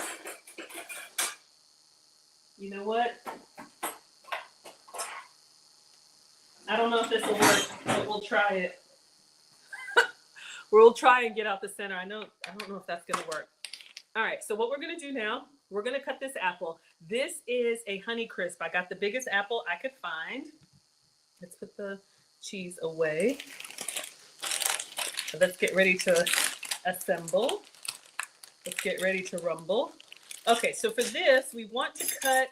You know what? I don't know if this will work, but we'll try it. We'll try and get out the center. I don't know if that's gonna work. All right, so what we're gonna do now, we're gonna cut this apple. This is a Honey Crisp. I got the biggest apple I could find. Let's put the cheese away. So let's get ready to assemble. Let's get ready to rumble. Okay, so for this, we want to cut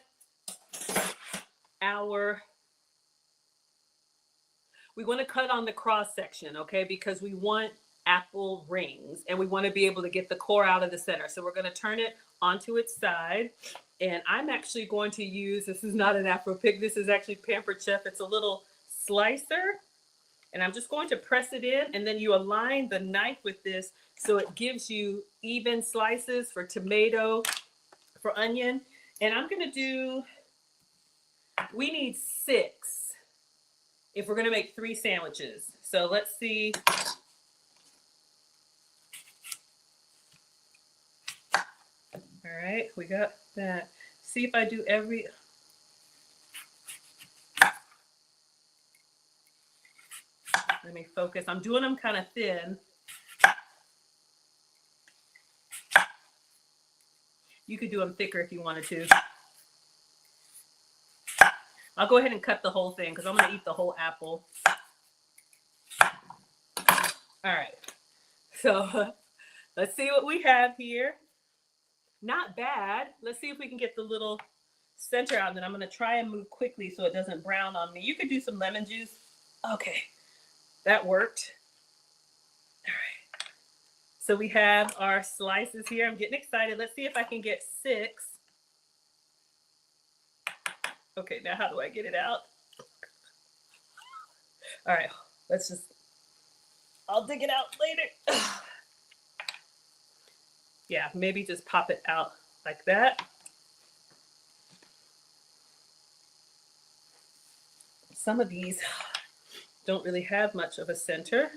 on the cross section, okay? Because we want apple rings and we want to be able to get the core out of the center. So we're going to turn it onto its side. And I'm actually going to use, this is not an Afro Pig, this is actually Pampered Chef. It's a little slicer. And I'm just going to press it in, and then you align the knife with this so it gives you even slices for tomato, for onion. And I'm going to do, we need 6 if we're going to make 3 sandwiches. So let's see. All right, we got that. See if I do every, let me focus. I'm doing them kind of thin. You could do them thicker if you wanted to. I'll go ahead and cut the whole thing because I'm going to eat the whole apple. All right. So let's see what we have here. Not bad. Let's see if we can get the little center out. And then I'm going to try and move quickly so it doesn't brown on me. You could do some lemon juice. Okay. That worked. All right. So we have our slices here. I'm getting excited. Let's see if I can get 6. Okay, now how do I get it out? All right, I'll dig it out later. Yeah, maybe just pop it out like that. Some of these don't really have much of a center.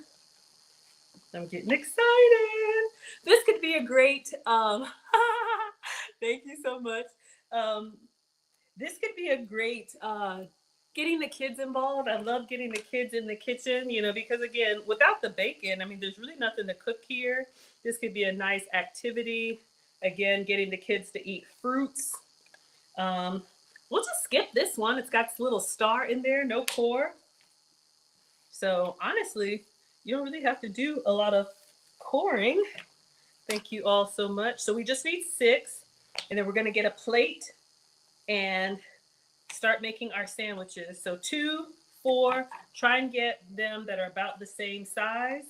I'm getting excited. This could be a great, thank you so much. This could be a great, getting the kids involved. I love getting the kids in the kitchen, you know, because again, without the bacon, I mean, there's really nothing to cook here. This could be a nice activity. Again, getting the kids to eat fruits. We'll just skip this one. It's got this little star in there, no core. So honestly, you don't really have to do a lot of coring. Thank you all so much. So we just need 6, and then we're gonna get a plate and start making our sandwiches. So 2, 4, try and get them that are about the same size.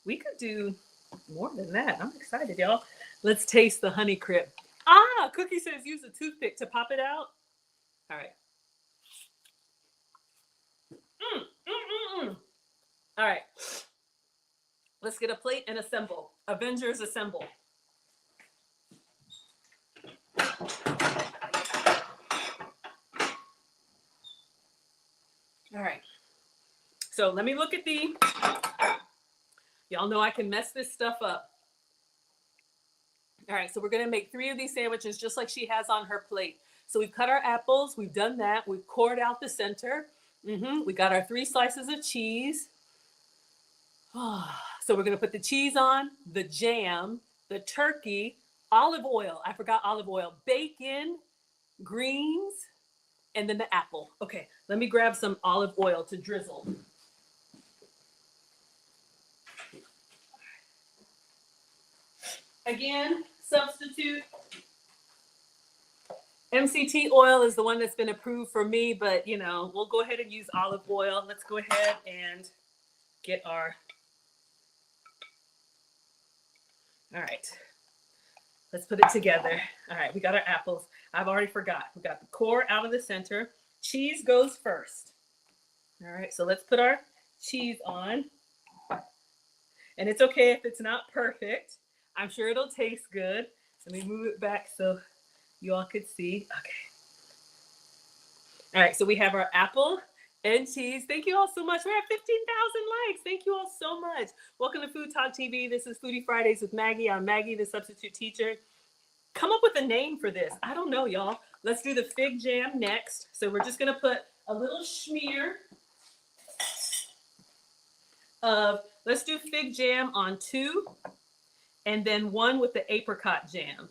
We could do more than that. I'm excited, y'all. Let's taste the honey crisp. Ah, Cookie says use a toothpick to pop it out. All right. All right. Let's get a plate and assemble. Avengers assemble. All right. So let me look at the Y'all know I can mess this stuff up. All right, so we're gonna make 3 of these sandwiches just like she has on her plate. So we've cut our apples, we've done that, we've cored out the center. We got our 3 slices of cheese. So we're gonna put the cheese on, the jam, the turkey, olive oil. I forgot olive oil, bacon, greens, and then the apple. Okay, let me grab some olive oil to drizzle. Again, substitute. MCT oil is the one that's been approved for me, but you know, we'll go ahead and use olive oil. Let's go ahead and get our, all right, let's put it together. All right, we got our apples. I've already forgot. We got the core out of the center. Cheese goes first. All right, so let's put our cheese on. And it's okay if it's not perfect. I'm sure it'll taste good. Let me move it back so you all could see. Okay. All right, so we have our apple and cheese. Thank you all so much. We're at 15,000 likes. Thank you all so much. Welcome to Food Talk TV. This is Foodie Fridays with Maggie. I'm Maggie, the substitute teacher. Come up with a name for this. I don't know, y'all. Let's do the fig jam next. So we're just gonna put a little smear of, let's do fig jam on 2, and then 1 with the apricot jam.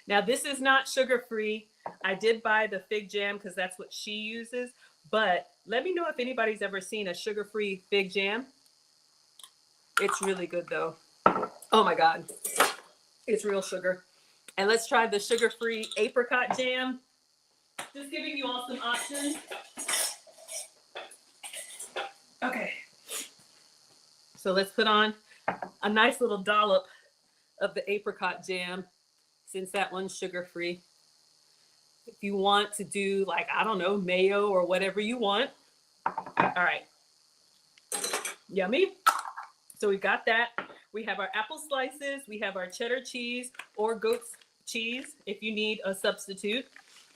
Now this is not sugar-free. I did buy the fig jam because that's what she uses, but let me know if anybody's ever seen a sugar-free fig jam. It's really good though. Oh my God, it's real sugar. And let's try the sugar-free apricot jam. Just giving you all some options. Okay. So let's put on a nice little dollop of the apricot jam, since that one's sugar-free. If you want to do, like, I don't know, mayo or whatever you want. All right. Yummy. So we got that. We have our apple slices. We have our cheddar cheese or goat's cheese if you need a substitute.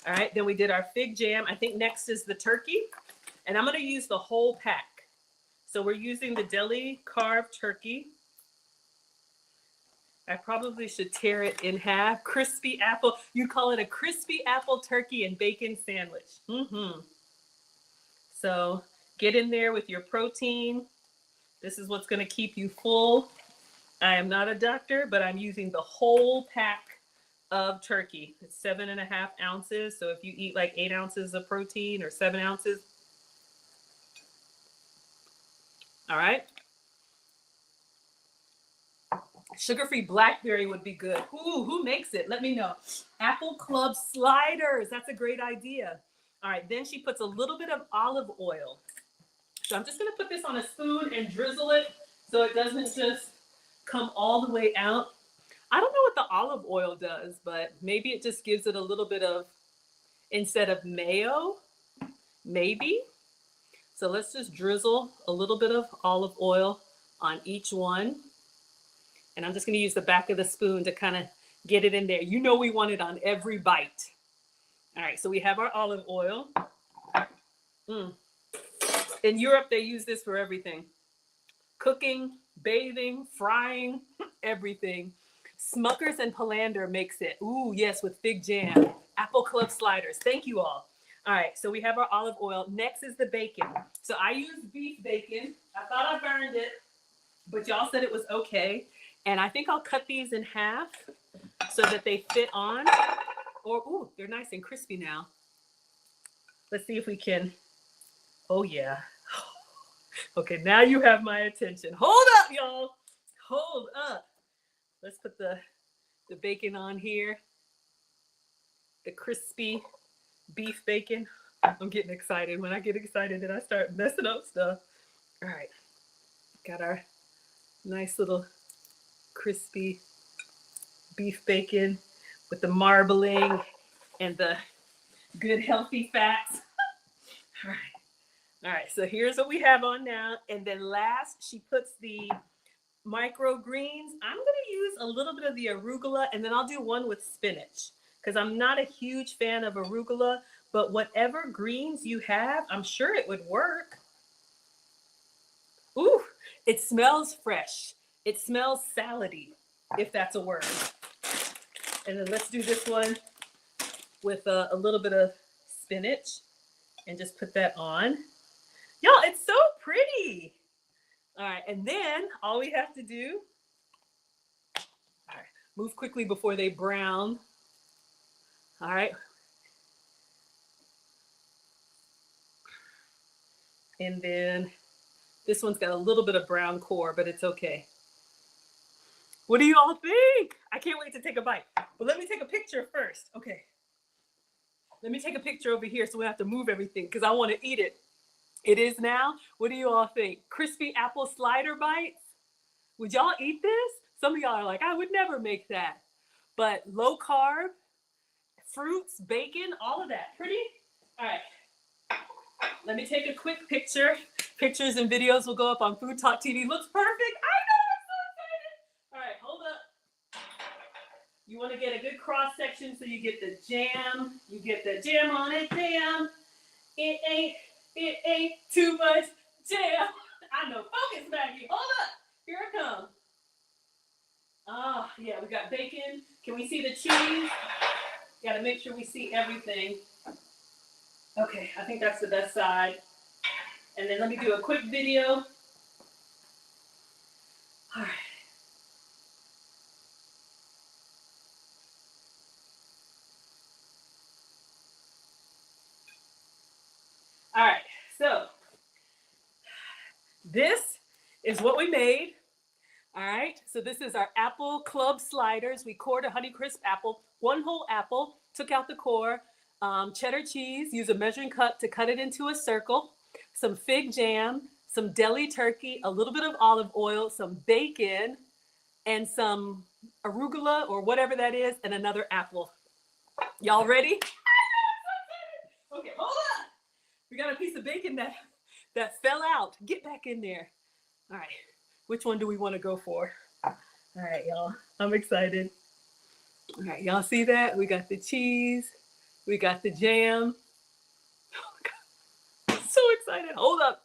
All right. Then we did our fig jam. I think next is the turkey. And I'm going to use the whole pack. So we're using the deli carved turkey. I probably should tear it in half. Crispy apple. You call it a crispy apple turkey and bacon sandwich. So get in there with your protein. This is what's going to keep you full. I am not a doctor, but I'm using the whole pack of turkey. It's 7.5 ounces. So if you eat like 8 ounces of protein or 7 ounces. All right. Sugar-free blackberry would be good. Ooh, who makes it? Let me know. Apple Club sliders. That's a great idea. All right, then she puts a little bit of olive oil. So I'm just going to put this on a spoon and drizzle it so it doesn't just come all the way out. I don't know what the olive oil does, but maybe it just gives it a little bit of, instead of mayo, maybe. So let's just drizzle a little bit of olive oil on each one. And I'm just going to use the back of the spoon to kind of get it in there. You know we want it on every bite. All right, so we have our olive oil. In Europe, they use this for everything. Cooking, bathing, frying, everything. Smuckers and Palander makes it. Ooh, yes, with fig jam. Apple Club sliders. Thank you all. All right, so we have our olive oil. Next is the bacon. So I used beef bacon. I thought I burned it, but y'all said it was okay. And I think I'll cut these in half so that they fit on. Or, ooh, they're nice and crispy now. Let's see if we can. Oh, yeah. Okay, now you have my attention. Hold up, y'all. Hold up. Let's put the bacon on here. The crispy beef bacon. I'm getting excited. When I get excited, then I start messing up stuff. All right. Got our nice little crispy beef bacon with the marbling and the good healthy fats. All right. All right, so here's what we have on now. And then last, she puts the microgreens. I'm gonna use a little bit of the arugula, and then I'll do one with spinach because I'm not a huge fan of arugula, but whatever greens you have, I'm sure it would work. Ooh, It smells fresh. It smells salady, if that's a word. And then let's do this one with a little bit of spinach and just put that on. Y'all, it's so pretty. All right, and then all we have to do, all right, move quickly before they brown. All right. And then this one's got a little bit of brown core, but it's okay. What do you all think? I can't wait to take a bite. But let me take a picture first. Okay. Let me take a picture over here so we have to move everything because I want to eat it. It is now. What do you all think? Crispy apple slider bites? Would y'all eat this? Some of y'all are like, I would never make that. But low carb, fruits, bacon, all of that. Pretty? All right. Let me take a quick picture. Pictures and videos will go up on Food Talk TV. Looks perfect. I know, I'm so excited. All right, hold up. You want to get a good cross section so you get the jam. You get the jam on it, jam. It ain't too much jam. I know. Focus, Maggie. Hold up. Here it comes. Oh, yeah, we got bacon. Can we see the cheese? Got to make sure we see everything. Okay, I think that's the best side. And then let me do a quick video. All right. All right, so this is what we made. All right, so this is our apple club sliders. We cored a Honeycrisp apple, one whole apple, took out the core, cheddar cheese, use a measuring cup to cut it into a circle, some fig jam, some deli turkey, a little bit of olive oil, some bacon, and some arugula or whatever that is, and another apple. Y'all ready? Okay, hold up. We got a piece of bacon that fell out. Get back in there. All right, which one do we want to go for? All right, y'all, I'm excited. All right, y'all see that? We got the cheese. We got the jam. Oh my God, I'm so excited. Hold up.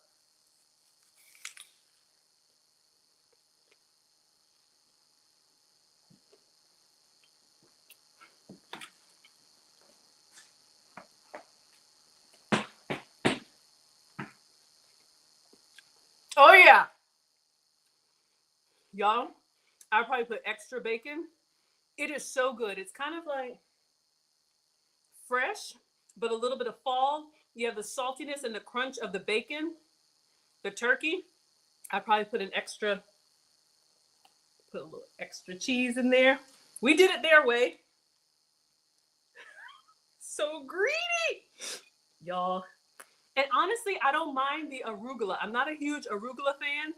Oh yeah. Y'all, I'll probably put extra bacon. It is so good. It's kind of like fresh, but a little bit of fall. You have the saltiness and the crunch of the bacon, the turkey. I probably put a little extra cheese in there. We did it their way. So greedy, y'all. And honestly, I don't mind the arugula. I'm not a huge arugula fan.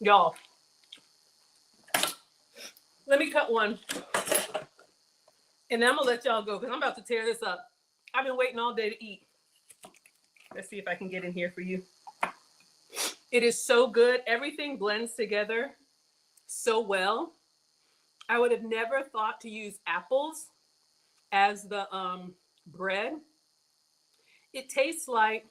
Y'all, let me cut one. And then I'm gonna let y'all go because I'm about to tear this up. I've been waiting all day to eat. Let's see if I can get in here for you. It is so good. Everything blends together so well. I would have never thought to use apples as the bread. It tastes like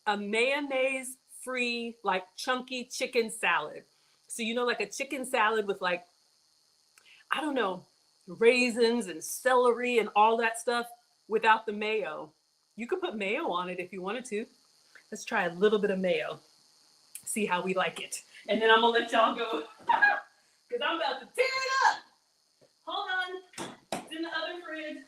a mayonnaise-free, like chunky chicken salad. So you know, like a chicken salad with like, I don't know, raisins and celery and all that stuff without the mayo. You could put mayo on it if you wanted to. Let's try a little bit of mayo. See how we like it. And then I'm gonna let y'all go because I'm about to tear it up. Hold on, it's in the other fridge.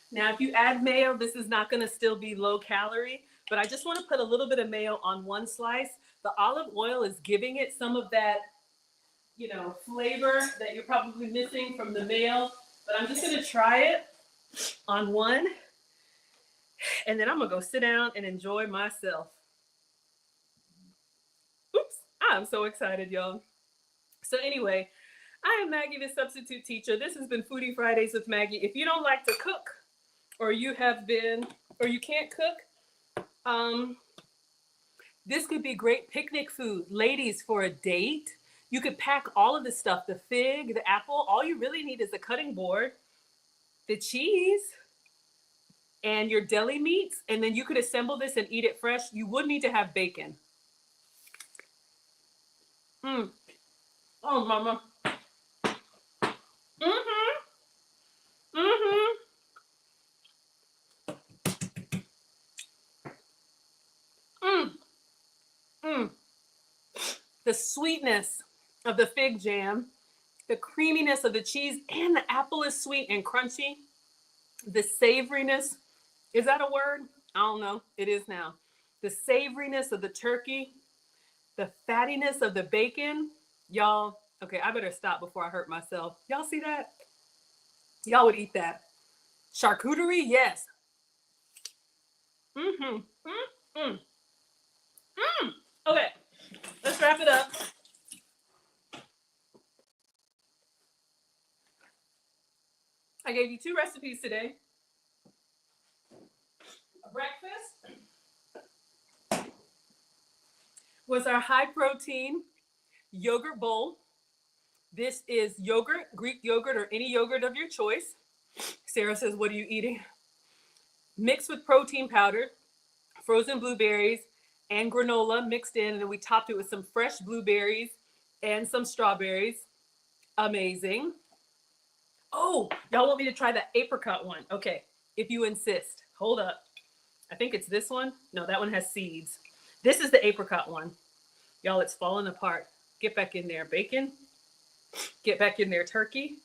Now, if you add mayo, this is not going to still be low calorie, but I just want to put a little bit of mayo on one slice. The olive oil is giving it some of that, you know, flavor that you're probably missing from the mayo, but I'm just going to try it on one. And then I'm gonna go sit down and enjoy myself. Oops, I'm so excited, y'all. So anyway, I am Maggie, the substitute teacher. This has been Foodie Fridays with Maggie. If you don't like to cook, or you can't cook, this could be great picnic food. Ladies, for a date, you could pack all of this stuff, the fig, the apple. All you really need is a cutting board, the cheese, and your deli meats, and then you could assemble this and eat it fresh. You would need to have bacon. Oh, mama. The sweetness of the fig jam, the creaminess of the cheese, and the apple is sweet and crunchy. The savoriness, is that a word? I don't know. It is now. The savoriness of the turkey, the fattiness of the bacon. Y'all, okay, I better stop before I hurt myself. Y'all see that? Y'all would eat that. Charcuterie, yes. Okay, let's wrap it up. I gave you 2 recipes today. A breakfast was our high protein yogurt bowl. This is yogurt, Greek yogurt, or any yogurt of your choice. Sarah says, what are you eating? Mixed with protein powder, frozen blueberries, and granola mixed in. And then we topped it with some fresh blueberries and some strawberries. Amazing. Oh, y'all want me to try that apricot one? Okay, if you insist. Hold up. I think it's this one. No, that one has seeds. This is the apricot one. Y'all, it's falling apart. Get back in there, bacon. Get back in there, turkey.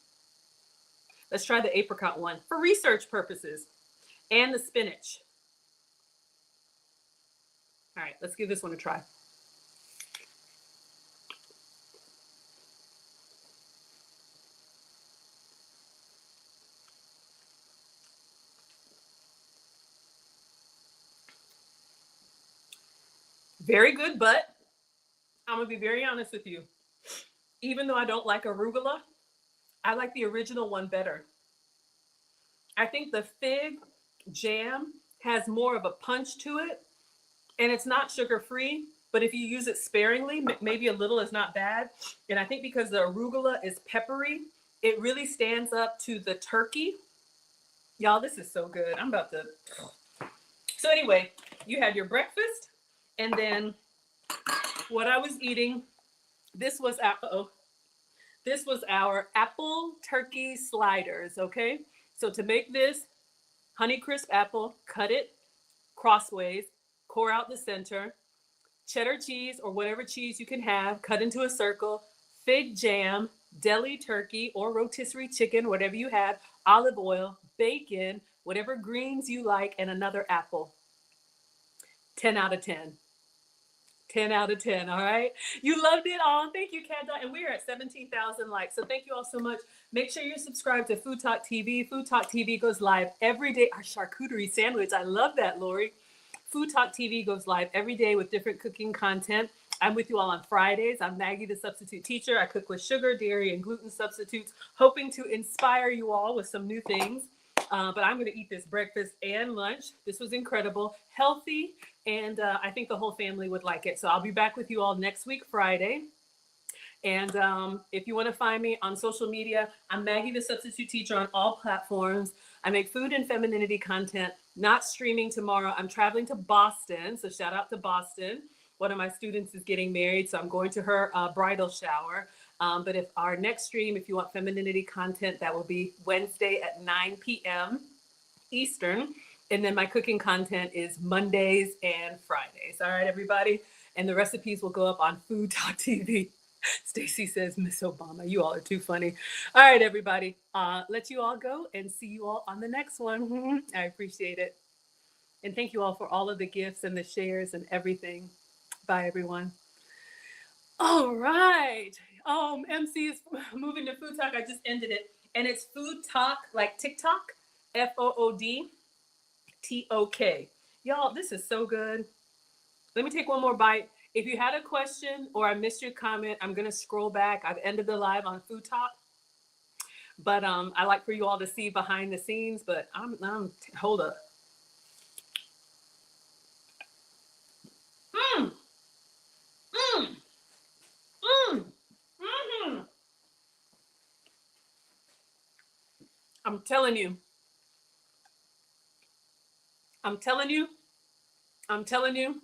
Let's try the apricot one for research purposes. And the spinach. All right, let's give this one a try. Very good, but I'm gonna be very honest with you. Even though I don't like arugula, I like the original one better. I think the fig jam has more of a punch to it, and it's not sugar-free, but if you use it sparingly, maybe a little is not bad. And I think because the arugula is peppery, it really stands up to the turkey. Y'all, this is so good. I'm about to... So anyway, you had your breakfast, and then what I was eating, this was our apple turkey sliders, okay? So to make this, Honeycrisp apple, cut it crossways, core out the center, cheddar cheese or whatever cheese you can have, cut into a circle, fig jam, deli turkey or rotisserie chicken, whatever you have, olive oil, bacon, whatever greens you like, and another apple. 10 out of 10. 10 out of 10, all right? You loved it all. Thank you, Cat Dot. And we're at 17,000 likes. So thank you all so much. Make sure you're subscribed to Food Talk TV. Food Talk TV goes live every day. Our charcuterie sandwich. I love that, Lori. Food Talk TV goes live every day with different cooking content. I'm with you all on Fridays. I'm Maggie, the substitute teacher. I cook with sugar, dairy, and gluten substitutes, hoping to inspire you all with some new things. But I'm going to eat this breakfast and lunch. This was incredible, healthy, and I think the whole family would like it. So I'll be back with you all next week, Friday. And if you want to find me on social media, I'm Maggie, the substitute teacher, on all platforms. I make food and femininity content, not streaming tomorrow. I'm traveling to Boston, so shout out to Boston. One of my students is getting married, so I'm going to her bridal shower. But if our next stream, if you want femininity content, that will be Wednesday at 9 p.m. Eastern. And then my cooking content is Mondays and Fridays. All right, everybody. And the recipes will go up on Food Talk TV. Stacy says, Miss Obama, you all are too funny. All right, everybody. Let you all go and see you all on the next one. I appreciate it. And thank you all for all of the gifts and the shares and everything. Bye, everyone. All right. MC is moving to Food Talk. I just ended it. And it's Food Talk, like TikTok, Food T-O-K. Y'all, this is so good. Let me take one more bite. If you had a question or I missed your comment, I'm going to scroll back. I've ended the live on Food Talk. But I like for you all to see behind the scenes. But hold up. Mmm. Mmm. Mmm. Mmm. I'm telling you. I'm telling you. I'm telling you.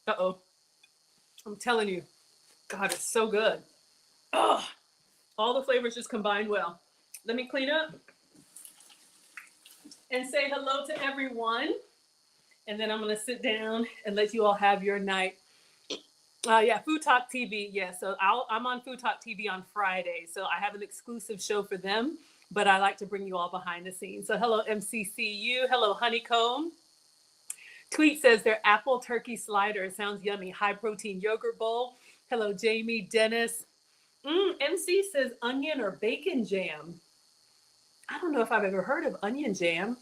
Uh-oh. I'm telling you. God, it's so good. Oh, all the flavors just combined well. Let me clean up and say hello to everyone. And then I'm going to sit down and let you all have your night. Yeah, Food Talk TV. Yeah, so I'm on Food Talk TV on Friday. So I have an exclusive show for them, but I like to bring you all behind the scenes. So hello, MCCU. Hello, Honeycomb. Tweet says their apple turkey slider sounds yummy. High protein yogurt bowl. Hello, Jamie, Dennis. MC says onion or bacon jam. I don't know if I've ever heard of onion jam.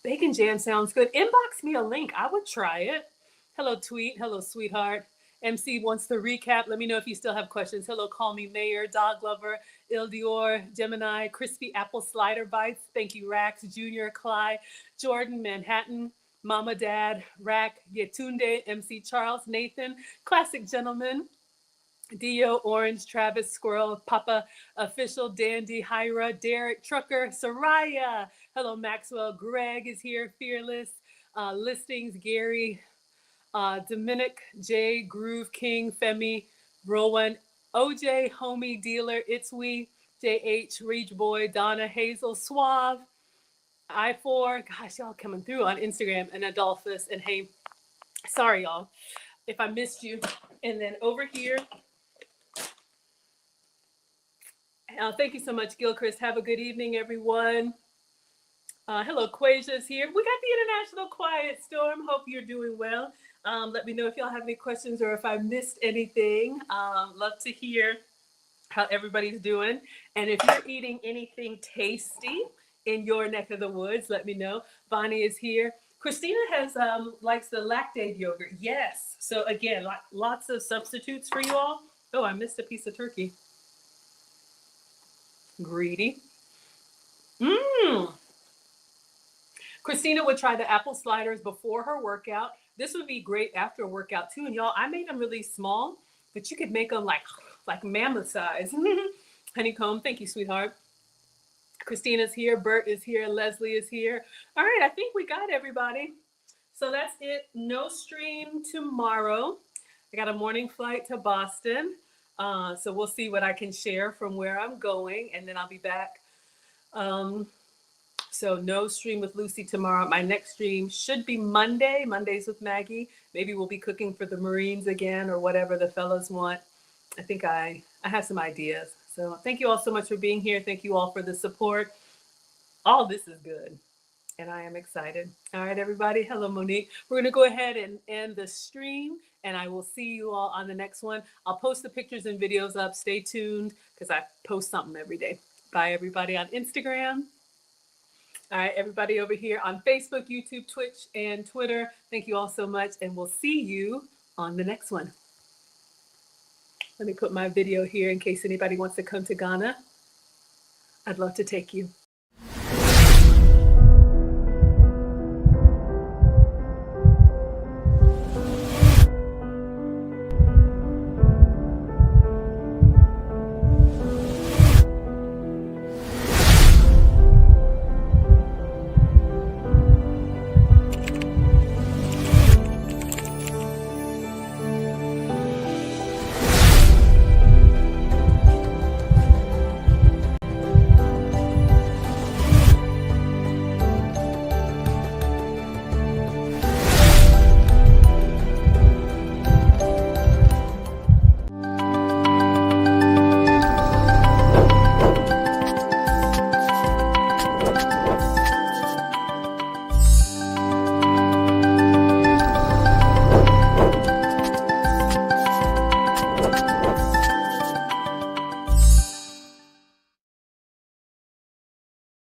Bacon jam sounds good. Inbox me a link. I would try it. Hello, Tweet. Hello, sweetheart. MC wants to recap. Let me know if you still have questions. Hello, Call Me Mayor, Dog Lover, Il Dior, Gemini, Crispy Apple Slider Bites. Thank you, Rax, Junior, Cly, Jordan, Manhattan, Mama, Dad, Rack, Yetunde, MC Charles, Nathan, Classic Gentleman, Dio, Orange, Travis, Squirrel, Papa, Official, Dandy, Hyra, Derek, Trucker, Soraya. Hello, Maxwell. Greg is here. Fearless. Listings, Gary, Dominic, Jay, Groove King, Femi, Rowan, OJ, Homie, Dealer, It's We, JH, Reach Boy, Donna, Hazel, Suave, I4. Gosh, y'all coming through on Instagram, and Adolphus. And hey, sorry, y'all, if I missed you. And then over here, thank you so much, Gilchrist. Have a good evening, everyone. Hello, Quasia's here. We got the International Quiet Storm. Hope you're doing well. Let me know if y'all have any questions or if I missed anything. Love to hear how everybody's doing. And if you're eating anything tasty in your neck of the woods, let me know. Bonnie is here. Christina has likes the lactate yogurt. Yes. So again, lots of substitutes for you all. Oh, I missed a piece of turkey. Greedy. Mmm. Christina would try the apple sliders before her workout. This would be great after a workout too. And y'all, I made them really small, but you could make them like mammoth size. Honeycomb, thank you, sweetheart. Christina's here. Bert is here. Leslie is here. All right, I think we got everybody. So that's it. No stream tomorrow. I got a morning flight to Boston. So we'll see what I can share from where I'm going, and then I'll be back. So no stream with Lucy tomorrow. My next stream should be Monday. Mondays with Maggie. Maybe we'll be cooking for the Marines again or whatever the fellas want. I think I have some ideas. So thank you all so much for being here. Thank you all for the support. All this is good. And I am excited. All right, everybody. Hello, Monique. We're going to go ahead and end the stream. And I will see you all on the next one. I'll post the pictures and videos up. Stay tuned because I post something every day. Bye, everybody on Instagram. All right, everybody over here on Facebook, YouTube, Twitch, and Twitter. Thank you all so much, and we'll see you on the next one. Let me put my video here in case anybody wants to come to Ghana. I'd love to take you.